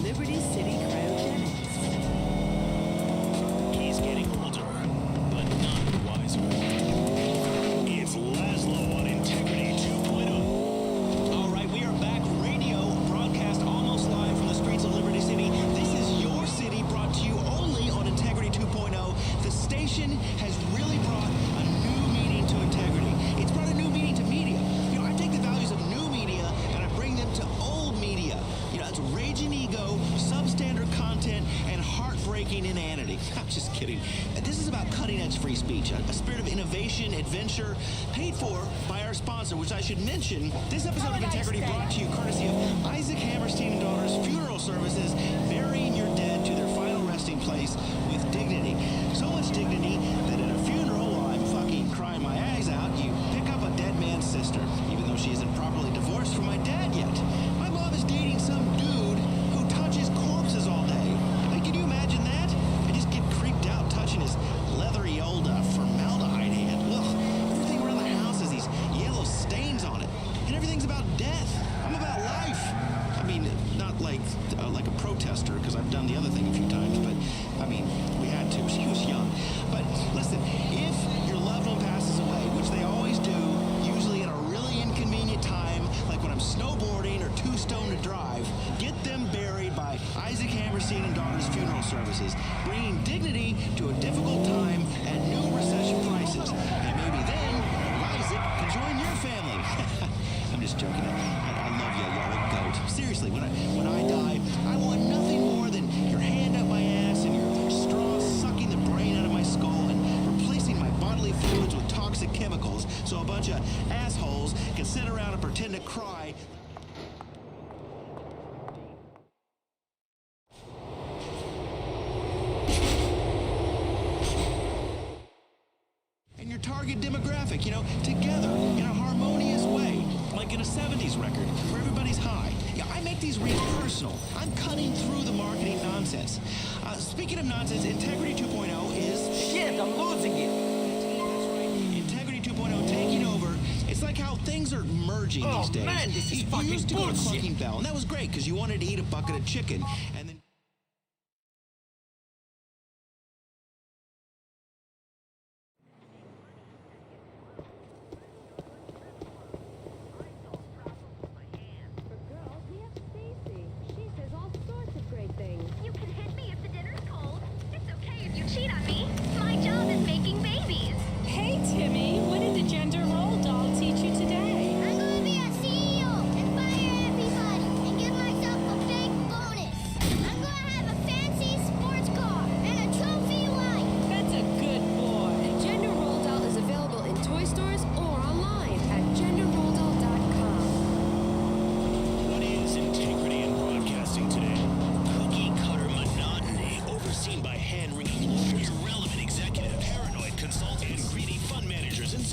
Liberty City Cryogenics. he's getting older, but not wiser. It's Laszlo on Integrity 2.0. All right, we are back. Radio broadcast almost live from the streets of Liberty City. This is your city, brought to you only on Integrity 2.0. The station has really brought a new meaning to integrity. It's brought a new meaning to media. You know, I take the values of new media and I bring them to old media. You know, it's raging ego, substandard content, and heartbreaking inanity. I'm just kidding. This is about cutting-edge free speech, a spirit of innovation, adventure, paid for by our sponsor, which I should mention. This episode of Integrity brought to you courtesy of Isaac Hammerstein and Daughters Funeral Services, burying your dead to their final resting place with dignity. So much dignity that at a funeral, while I'm fucking crying my eyes out, you pick up a dead man's sister, even though she isn't properly divorced from my dad yet. My mom is dating some dude who touches corpses all day. Like, can you imagine that? I just get creeped out touching his leathery old formaldehyde hand. Ugh, everything around the house has these yellow stains on it. And everything's about death. I'm about life. I mean, not like a protester, because I've done the other thing a few times, but, I mean, we had to. She was young. But, listen, if your loved one passes away, which they always do, usually at a really inconvenient time, like when I'm snowboarding or too stoned to drive, get them buried by Isaac Hammerstein and Daughters Funeral Services, bringing dignity to a difficult time at new recession prices. And maybe then, Isaac can join your family. I'm just joking. I love you, you old goat. Seriously, when I die, I want nothing more than your hand up my ass and your straw sucking the brain out of my skull and replacing my bodily fluids with toxic chemicals so a bunch of assholes can sit around and pretend to cry. And your target demographic, you know, together in a harmonious way, like in a 70s record where everybody's high. Yeah, I make these reads personal. I'm cutting through the marketing nonsense. Speaking of nonsense, Integrity 2.0 is... Shit, I'm losing it. That's right. Integrity 2.0 taking over. It's like how things are merging these days. Man, this is You fucking used to go to bullshit. Clucking Bell, and that was great because you wanted to eat a bucket of chicken, and then... You can hit me if the dinner's cold. It's okay if you cheat on me. My job is making babies. Hey, Timmy, what did the gender role doll teach you today? I'm gonna be a CEO and fire everybody and give myself a big bonus.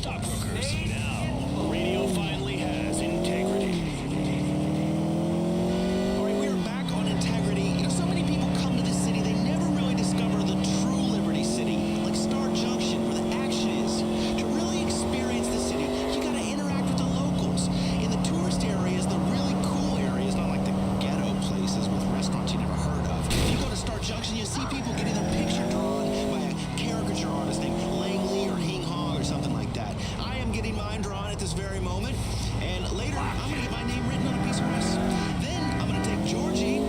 stockbrokers. Now, radio finally has integrity. All right, we are back on integrity. You know, so many people come to this city, they never really discover the true Liberty City, like Star Junction, where the action is. To really experience the city, you gotta interact with the locals. In the tourist areas, the really cool areas, not like the ghetto places with restaurants you never heard of. If you go to Star Junction, you see people getting their picture drawn by a caricature artist named Langley or Hing Hong or something like that. I am getting mine drawn at this very moment, and later I'm gonna get my name written on a piece of rice. Then I'm gonna take Georgie,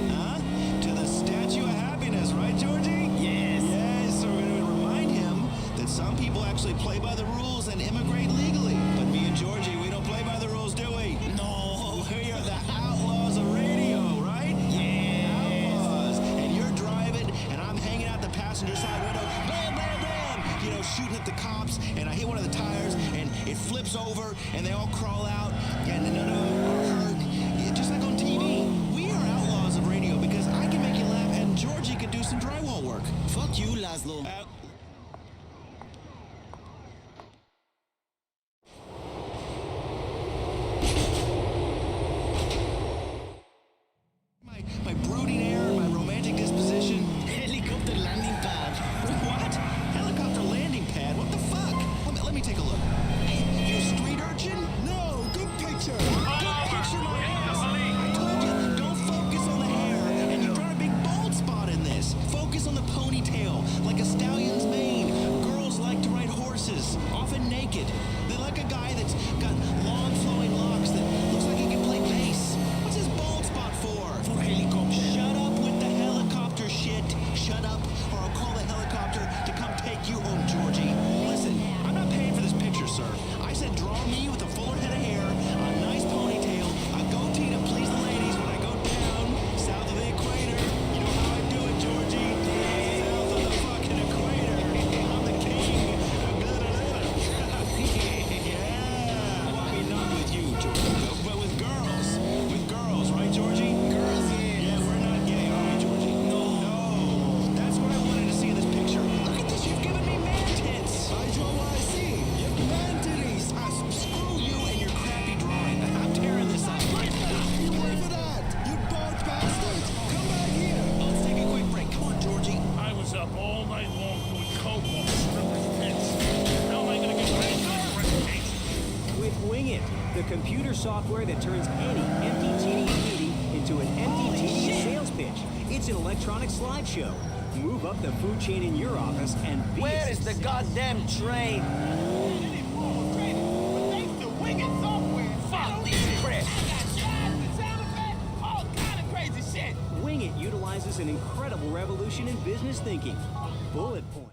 to the Statue of Happiness, right, Georgie? Yes. Yes, so we're gonna remind him that some people actually play by the rules and immigrate legally. But me and Georgie, we don't play by the rules, do we? No, we are the outlaws of radio, right? Yeah. Outlaws. And you're driving, and I'm hanging out the passenger side window, bam, bam, bam, you know, shooting at the cops, and I hit one of the tires, and it flips over, and they all crawl out, and none of them are hurt. Yeah, just like on TV. We are outlaws of radio because I can make you laugh, and Georgie can do some drywall work. Fuck you, Laszlo. My brooding air and my romantic disposition. Helicopter landing pad. What? Helicopter landing pad? What the fuck? Let me take a look. You street urchin? No, good picture. Good picture, my ass. I told you, don't focus on the hair. And you've got a big bald spot in this. Focus on the ponytail, like a stallion's mane. Girls like to ride horses, often naked. They like a guy that's got long flowing locks that looks like he can play bass. What's his bald spot for? For helicopter. Shut up with the helicopter shit. Shut up, or I'll call the helicopter to come take you home, Georgie. Listen, I'm not paying for this picture, sir. I said draw me with a fuller head of hair, a nice ponytail, a goatee to please the ladies when I go down south of the equator. You know how I do it, Georgie. South of the fucking equator. I'm the king. Yeah. Why not with you, Georgie? But with girls. With girls, right, Georgie? Girls, yeah. Yeah, we're not gay, are we, Georgie? No. No. That's what I wanted to see in this picture. Look at this, you've given me man tits. I draw what I see. You've man titties. Screw you and your crappy drawing. I'm tearing this up. You play for that, you bald bastard. Come back here. Let's take a quick break. Come on, Georgie. I was up all night long doing coke off strippers' tits. How am I gonna get ready for this presentation? With Wing It, the computer software that turns any empty TD meeting into an empty TD sales pitch. It's an electronic slideshow. Move up the food chain in your office and be Where is the goddamn train? Fuck these crap. Wing It utilizes an incredible revolution in business thinking. Bullet point.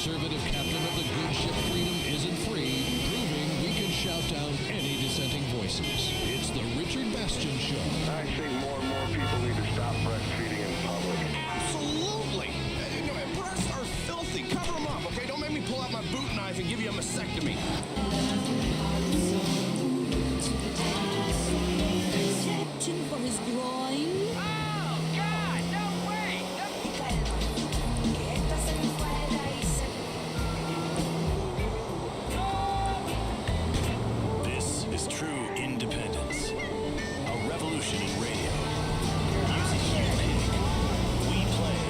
conservative captain of the good ship Freedom isn't free, proving we can shout down any dissenting voices. It's the Richard Bastion Show. I think more and more people need to stop breastfeeding in public. Absolutely. Breasts are filthy. Cover them up, okay? Don't make me pull out my boot knife and give you a mastectomy. Searching for his groin. Oh, God, no way! This is true independence. A revolution in radio. Music you pick, we play,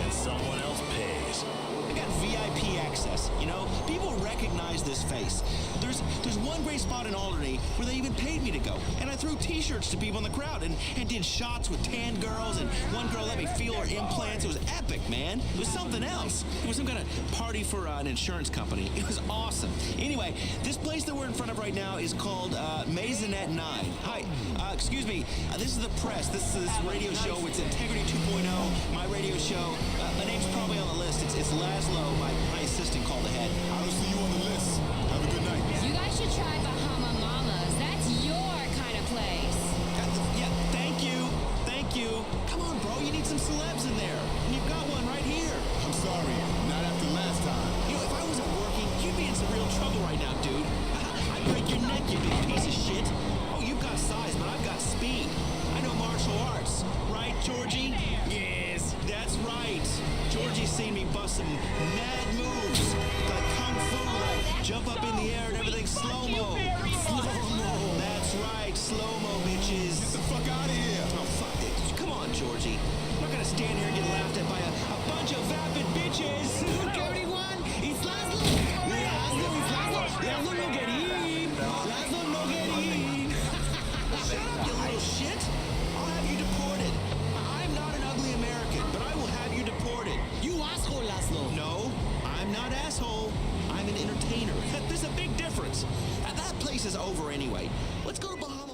and someone else pays. I got VIP access, you know? People recognize recognize this face. There's one great spot in Alderney where they even paid me to go. And I threw t-shirts to people in the crowd and did shots with tan girls, and one girl let me feel her implants. It was epic, man. It was something else. It was some kind of party for an insurance company. It was awesome. Anyway, this place that we're in front of right now is called Maisonette 9. Hi, excuse me. This is the press. This is a radio show. It's Integrity 2.0, my radio show. My name's probably on the list. It's Laszlo, my assistant, called ahead. I will see you on the list. Have a good night. You guys should try Bahama Mamas. That's your kind of place. Yeah, thank you. Thank you. Come on, bro. You need some celebs in there. And you've got one right here. I'm sorry. Not after last time. You know, if I wasn't working, you'd be in some real trouble right now, dude. I'd break your neck, you big piece of shit. Oh, you've got size, but I've got speed. I know martial arts. Right, Georgie? Yes, that's right. Georgie's seen me bust some mad moves. Like kung fu, like jump up in the air and everything slow-mo. Slow-mo. That's right, slow-mo, bitches. Get the fuck out of here. Oh, fuck it. Come on, Georgie. I'm not gonna stand here and get laughed at by a bunch of vapid bitches. Look, everyone, it's Laszlo. Laszlo no get in. Laszlo no get in. Shut up, you little shit. I'll have you deported. I'm not an ugly American, but I will have you deported. You asshole, Laszlo. No, I'm not asshole. I'm an entertainer. There's a big difference. That place is over anyway. Let's go to Bahama.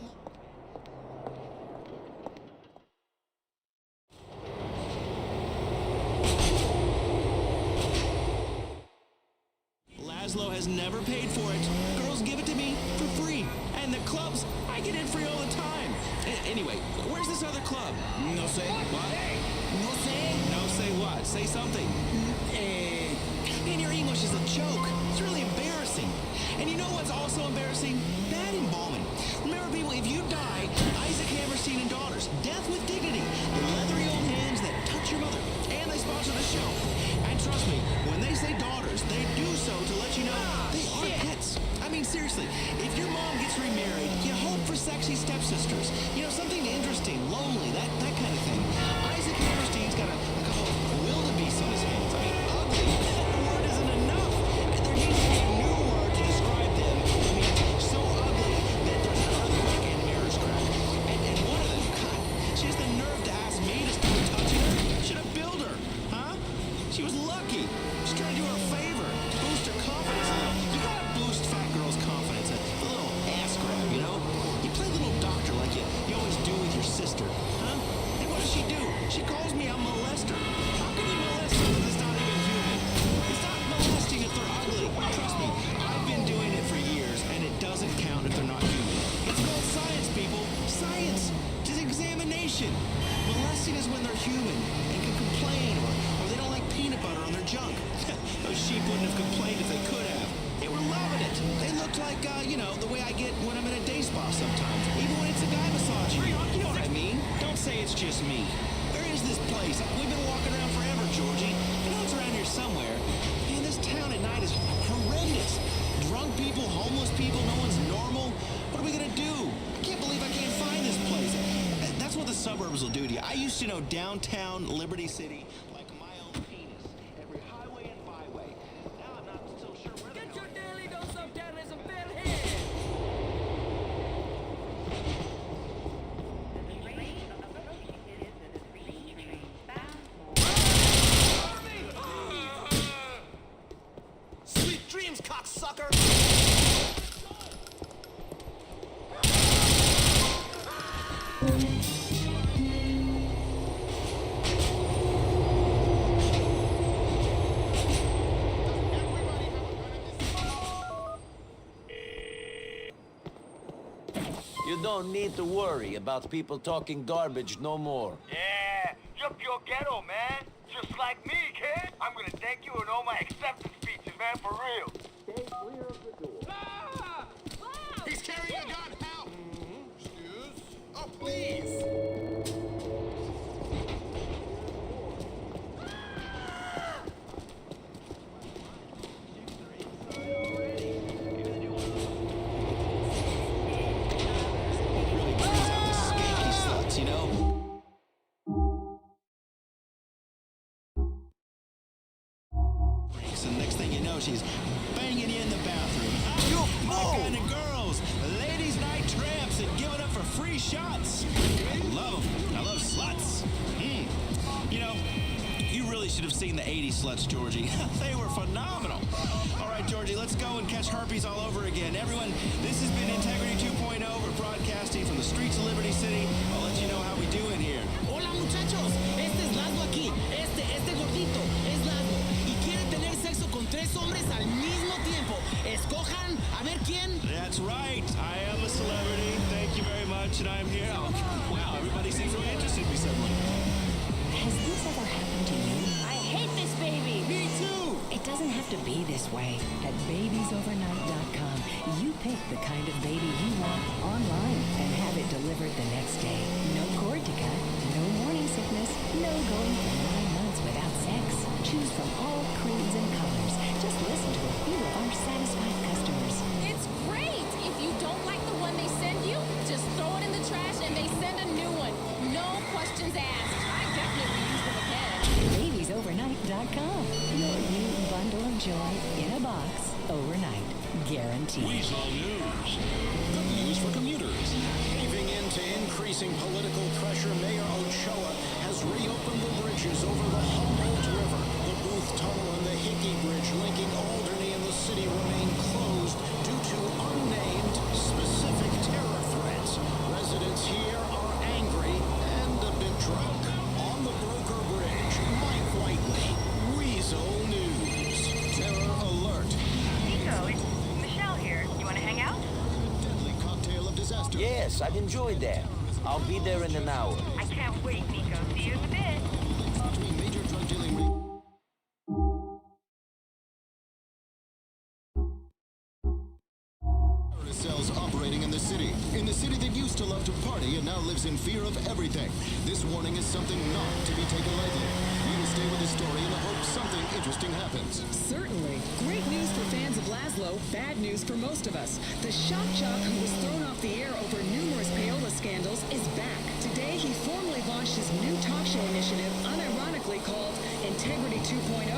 Laszlo has never paid for it. Girls give it to me for free. And the clubs, I get in free all the time. Anyway, where's this other club? No say. What? No say? No say what? Say something. Man, your English is a joke. It's really embarrassing. And you know what's also embarrassing? Bad embalming. Remember, people, if you die, Isaac Hammerstein and Daughters, death with dignity, the leathery old hands that touch your mother. And they sponsor the show. And trust me, when they say daughters, they do so to let you know they are pets. I mean, seriously, if your mom gets remarried, you hope for sexy stepsisters. You know, something interesting, lonely, that kind of thing. Isaac Hammerstein's got a whole wildebeest on his hands. I mean, ugly. The word isn't enough. There needs to be a new word to describe them. I mean, so ugly that there's an earthquake and mirrors crack. And one of them, God, she has the nerve to ask me to start touching her. Should have billed her, huh? She was lucky. She's trying to do her a favor, to boost her confidence a little. You gotta boost fat girls' confidence. A little ass grab, you know? You play little doctor like you always do with your sister, huh? And what does she do? She calls me a molester. How can you molest something that's not even human? It's not molesting if they're ugly. Trust me, I've been doing it for years, and it doesn't count if they're not human. It's called science, people. Science. It's examination. Molesting is when they're human and can complain or they don't like peanut butter on their junk. Those sheep wouldn't have complained if they could have. They were loving it. They looked like, you know, the way I get when I'm in a day spa sometimes. Even when it's a guy massaging. You know what I mean? Don't say it's just me. There is this place. We've been walking around forever, Georgie. You know it's around here somewhere. Man, this town at night is horrendous. Drunk people, homeless people, no one's normal. What are we gonna do? I can't believe I can't find this place. That's what the suburbs will do to you. I used to know downtown Liberty City like my own penis. Every highway and byway. Now I'm not so sure where Get your daily dose of terrorism, Bellhead! Sweet dreams, cocksucker! You don't need to worry about people talking garbage no more. Yeah, you're pure ghetto, man. Just like me, kid. I'm gonna thank you in all my acceptance speeches, man, for real. Stay clear of the door. Ah! Wow! He's carrying a gun. Help! Excuse? Oh, please. You know? So next thing you know, she's banging these shots. I love them. I love sluts. You know, you really should have seen the 80s sluts, Georgie. They were phenomenal. All right, Georgie, let's go and catch herpes all over again. Everyone, this has been Integrity 2.0. We're broadcasting from the streets of Liberty City. I'll let you know how we do in here. Hola muchachos, este es Laszlo aquí. Este gordito es Laszlo y quiere tener sexo con 3 hombres al mismo tiempo. Escojan a ver quién. That's right. I am a celebrity. Thank you very much, and I'm here. Oh, wow, everybody seems really interested in me suddenly. Has this ever happened to you? I hate this baby. Me too. It doesn't have to be this way. At babiesovernight.com, you pick the kind of baby you want online and have it delivered the next day. No cord to cut, no morning sickness, no going for 9 months without sex. Choose from all creeds and colors. Just listen to a few of our satisfied customers. It's great! If you don't like the one they send you, just throw it in the trash and they send a new one. No questions asked. I definitely use them again. babiesovernight.com. Your new bundle of joy in a box overnight. Guaranteed. Weasel News. Good news for commuters. Caving into increasing political pressure, Mayor Ochoa has reopened the bridges over the Humboldt River. The Booth Tunnel and the Hickey Bridge linking Alderney and the city remain closed due to unnamed specific terror threats. Residents here are angry and a bit drunk. On the Broker Bridge, Mike Whiteley, Weasel News. Terror alert. Nico, it's Michelle here. You want to hang out? Deadly cocktail of disaster. Yes, I'd enjoy that. I'll be there in an hour. I can't wait, Nico. See you in a bit. Between major drug dealing cells operating in the city. In the city that used to love to party and now lives in fear of everything. This warning is something not to be taken lightly. We will stay with the story in the hope something interesting happens. Certainly. Great news for fans of Laszlo, bad news for most of us. The shock jock who was thrown off the air over numerous payola scandals is back. Today, he formally launched his new talk show initiative, unironically called Integrity 2.0.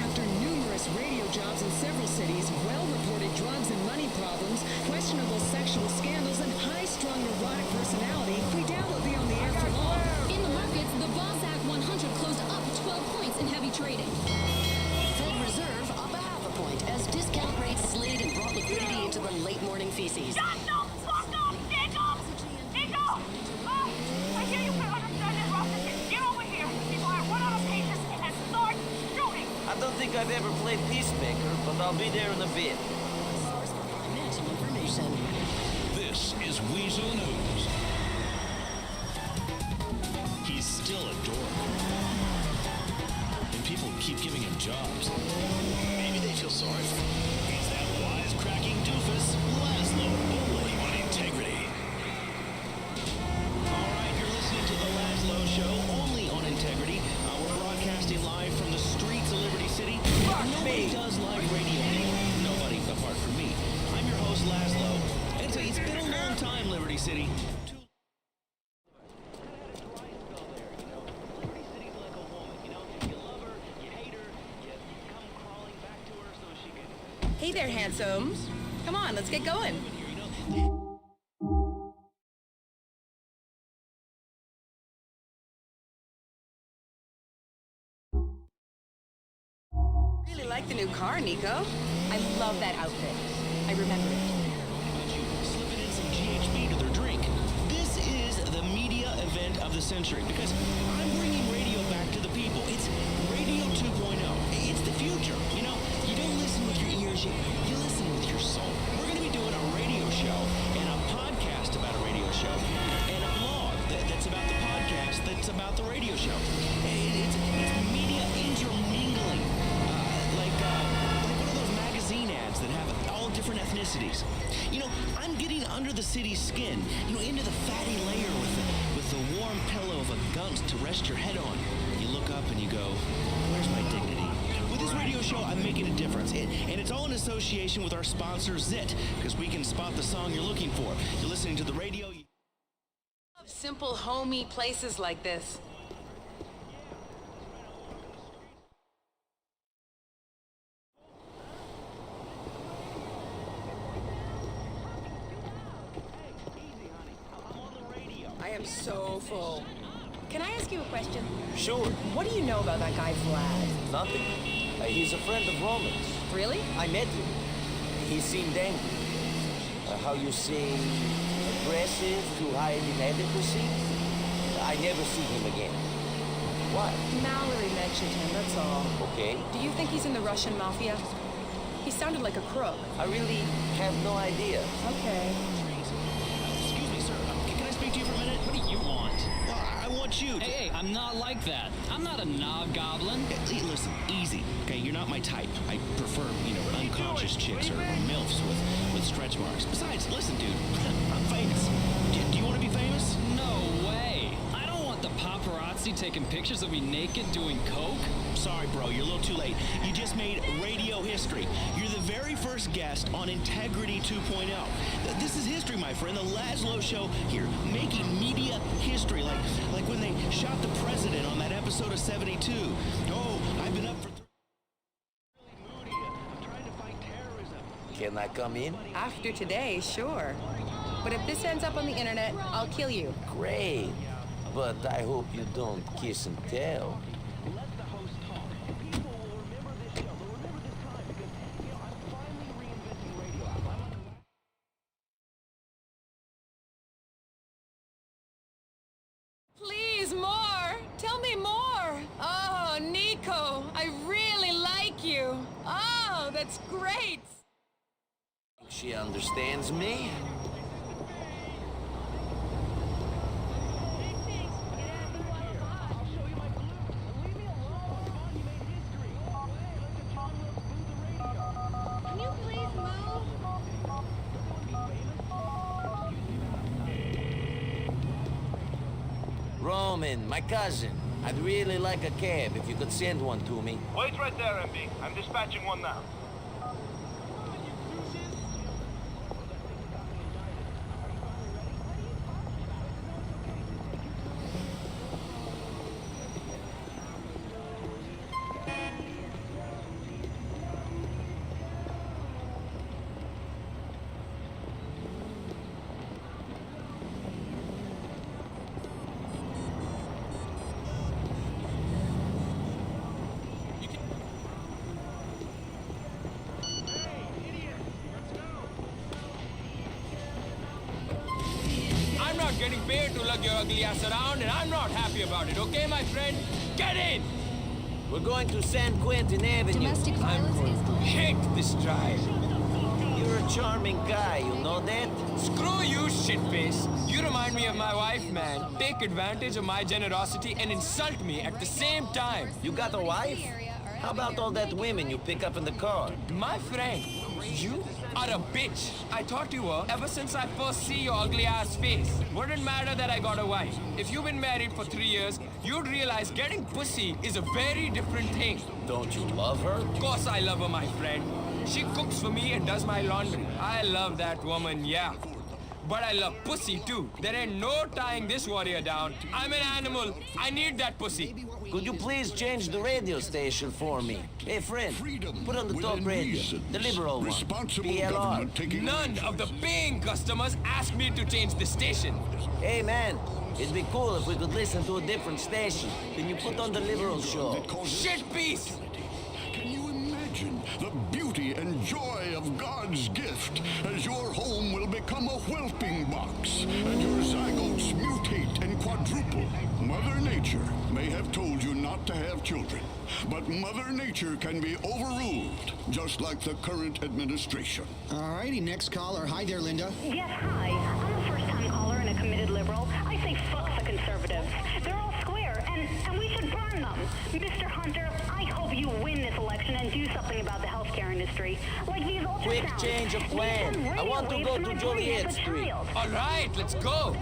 After numerous radio jobs in several cities, well-reported drugs and money problems, questionable sexual scandals, and high-strung neurotic personality, we doubt he'll be on the air for long. In the markets, the Bozak 100 closed up 12 points in heavy trading. Fed Reserve up a half a point as discount rates slid and brought liquidity into the late morning feces. Shut the fuck up, Nico! Nico! I hear you put understanding Rocket. Get over here before I run out of patience and start shooting! I don't think I've ever played Peacemaker, but I'll be there in a bit. Source for financial information. This is Weasel News. He's still a dork. And people keep giving him jobs. Maybe they feel sorry for him. He's that wise-cracking doofus, Laszlo, only on Integrity. All right, you're listening to The Laszlo Show, only on Integrity. We're broadcasting live from the streets of Liberty City. Nobody does live radio anymore. Nobody, apart from me. I'm your host, Laszlo. And so it's been a long time, Liberty City. Hey there, handsomes. Come on, let's get going. Really like the new car, Nico. I love that outfit. I remember it. Slipping in some GHB to their drink. This is the media event of the century because I'm bringing radio back to the people. It's Radio 2.0. It's the future. You know, you don't listen with your ears, you listen with your soul. We're going to be doing a radio show and a podcast about a radio show and a blog that's about the podcast that's about the radio show. It's media intermingling. Like one of those magazine ads that have all different ethnicities. You know, I'm getting under the city's skin, you know, into the fatty layer with the warm pillow of a gunst to rest your head on. You look up and you go, where's my dignity? With this radio show, I'm making a difference. And it's all in association with our sponsor, Zit, because we can spot the song you're looking for. You're listening to the radio. Love simple, homey places like this. I'm so full. Can I ask you a question? Sure. What do you know about that guy, Vlad? Nothing. He's a friend of Roman's. Really? I met him. He seemed angry. How you say, aggressive to hide inadequacy? I never see him again. Why? Mallory mentioned him, that's all. Okay. Do you think he's in the Russian mafia? He sounded like a crook. I really have no idea. Okay. Excuse me, sir. Can I speak to you for a minute? What do you want? Well, I want you to... Hey, I'm not like that. I'm not a knob-goblin. Hey, listen, easy. Okay, you're not my type. I prefer, unconscious chicks or MILFs with stretch marks. Besides, listen, dude, I'm famous. Do you want to be famous? No way. I don't want the paparazzi taking pictures of me naked doing coke. Sorry, bro, you're a little too late. You just made radio history. You're the very first guest on Integrity 2.0. This is history, my friend. The Laszlo Show here, making media history, like when they shot the president on that episode of 72. Oh, I've been up for... Can I come in? After today, sure. But if this ends up on the internet, I'll kill you. Great. But I hope you don't kiss and tell. Please, more! Tell me more! Oh, Niko, I really like you. Oh, that's great! She understands me? Can you please move? Roman, my cousin. I'd really like a cab if you could send one to me. Wait right there, MB. I'm dispatching one now. I'm not getting paid to lug your ugly ass around, and I'm not happy about it, okay, my friend? Get in! We're going to San Quentin Avenue. Domestic violence is... Hate this drive. You're a charming guy, you know that? Screw you, shitface. You remind me of my wife, man. Take advantage of my generosity and insult me at the same time. You got a wife? How about all that women you pick up in the car? My friend, you are a bitch. I thought you were ever since I first see your ugly ass face. Wouldn't matter that I got a wife. If you've been married for 3 years, you'd realize getting pussy is a very different thing. Don't you love her? Of course I love her, my friend. She cooks for me and does my laundry. I love that woman, yeah. But I love pussy too. There ain't no tying this warrior down. I'm an animal. I need that pussy. Could you please change the radio station for me? Hey, friend, put on the top radio. The liberal one. PLR. None of the paying customers asked me to change the station. Hey, man, it'd be cool if we could listen to a different station. Can you put on the liberal show? Shit piece! Can you imagine the beauty and joy of God's gift as your home will become a whelping box and your zygotes mutate and quadruple? Mother Nature may have told you not to have children, but Mother Nature can be overruled, just like the current administration. Alrighty, next caller. Hi there, Linda. Yes, hi. I'm a first-time caller and a committed liberal. I say fuck the conservatives. They're all square, and we should burn them. Mr. Hunter, I hope you win this election and do something about the healthcare industry. Like these ultrasounds. Quick change of plan. I want to go to Joliet Street. All right, let's go.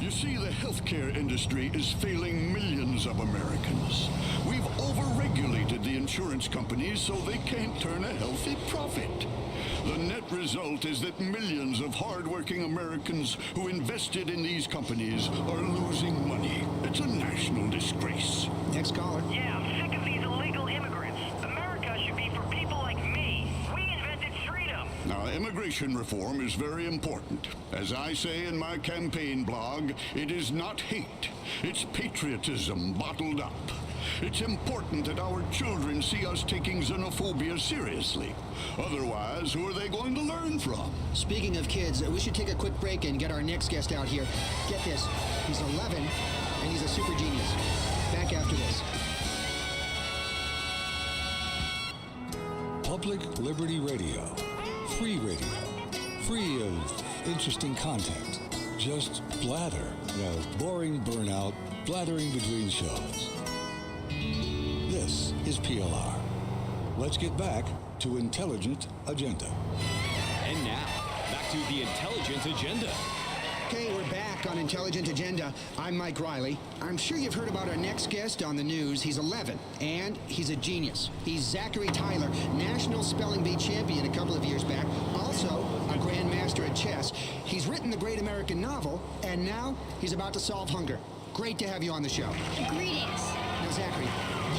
You see, the healthcare industry is failing millions of Americans. We've overregulated the insurance companies so they can't turn a healthy profit. The net result is that millions of hardworking Americans who invested in these companies are losing money. It's a national disgrace. Next caller. Yeah, I'm sick of these illegal immigrants. America should be for people like me. We invented freedom. Now, immigration reform is very important. As I say in my campaign blog, it is not hate. It's patriotism bottled up. It's important that our children see us taking xenophobia seriously. Otherwise, who are they going to learn from? Speaking of kids, we should take a quick break and get our next guest out here. Get this, he's 11, and he's a super genius. Back after this. Public Liberty Radio. Free radio. Free of interesting content. Just blather. No boring burnout, blathering between shows. This is PLR. Let's get back to Intelligent Agenda. And now, back to the Intelligent Agenda. Okay, we're back on Intelligent Agenda. I'm Mike Riley. I'm sure you've heard about our next guest on the news. He's 11, and he's a genius. He's Zachary Tyler, National Spelling Bee champion a couple of years back, also a grandmaster at chess. He's written the great American novel, and now he's about to solve hunger. Great to have you on the show. Greetings. Now, Zachary,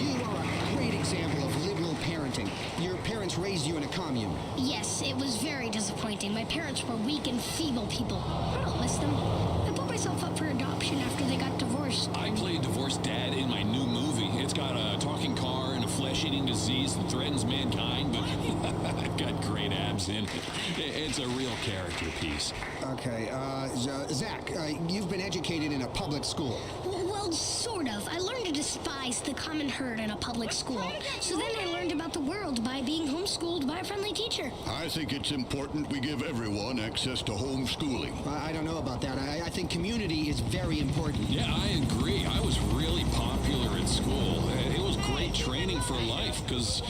you are a great example of liberal parenting. Your parents raised you in a commune. Yes, it was very disappointing. My parents were weak and feeble people. I don't miss them. I put myself up for adoption after they got divorced. I played divorced dad in my new movie. It's got a talking car and a flesh-eating disease that threatens mankind, but I've got great abs in it. It's a real character piece. Okay, Zach, you've been educated in a public school. Well, sort of. I learned to despise the common herd in a public school. So then I learned about the world by being homeschooled by a friendly teacher. I think it's important we give everyone access to homeschooling. I don't know about that. I think community is very important. Yeah, I agree. I was really popular at school. It was great training for life, because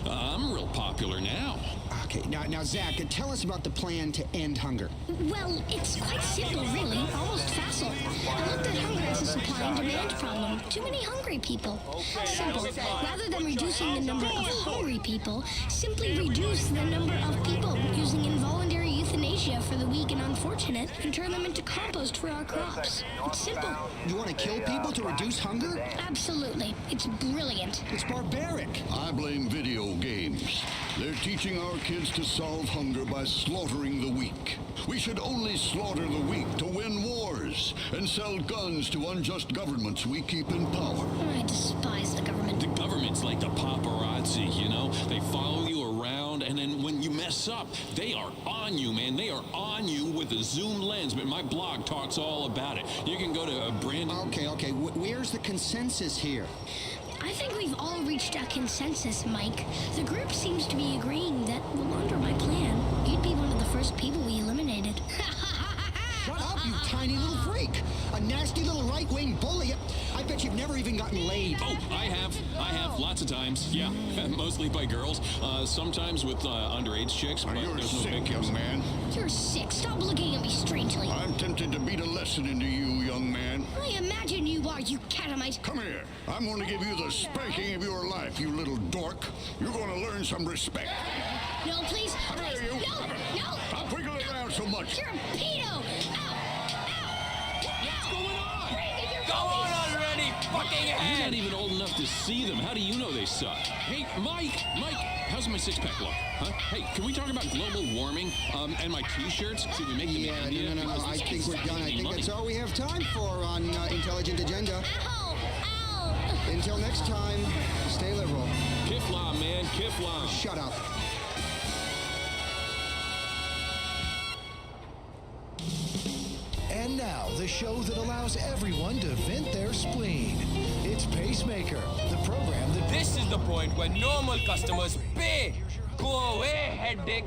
I'm real popular now. Okay, now, Zach, tell us about the plan to end hunger. Well, it's quite simple, really. Almost facile. I looked at hunger as a supply and demand problem. Too many hungry people. Simple. Rather than reducing the number of hungry people, simply reduce the number of people using involuntary euthanasia for the weak and unfortunate and turn them into compost for our crops. It's simple. You want to kill people to reduce hunger? Absolutely. It's brilliant. It's barbaric. I blame video games. They're teaching our kids to solve hunger by slaughtering the weak. We should only slaughter the weak to win wars and sell guns to unjust governments we keep in power. I despise the government. The government's like the paparazzi, you know? They follow you around, and then when you mess up, they are on you, man. They are on you with a zoom lens. But my blog talks all about it. You can go to Brandon... Okay. Where's the consensus here? I think we've all reached a consensus, Mike. The group seems to be agreeing that, well, under my plan, you'd be one of the first people we eliminated. Shut up, you tiny little freak! A nasty little right-wing bully. I bet you've never even gotten laid. Oh, I have lots of times. Yeah, mostly by girls. Sometimes with underage chicks. But you're sick, young man. You're sick. Stop looking at me strangely. I'm tempted to beat a lesson into you, young man. I imagine you are, you catamite. Come here. I'm going to give you the spanking of your life, you little dork. You're going to learn some respect. No, please. Come here, you. No. Stop wiggling around so much. You're a pedo. Go on already, fucking head! You're not even old enough to see them. How do you know they suck? Hey, Mike, how's my six-pack look? Huh? Hey, can we talk about global warming and my T-shirts? Should we make them in India? No. I think we're done. I think that's all we have time for on Intelligent Agenda. Ow! Until next time, stay liberal. Kiflam, man, Kiflam. Shut up. And now, the show that allows everyone to vent their spleen. It's Pacemaker, the program that... This is the point where normal customers pay. Go away, head dick.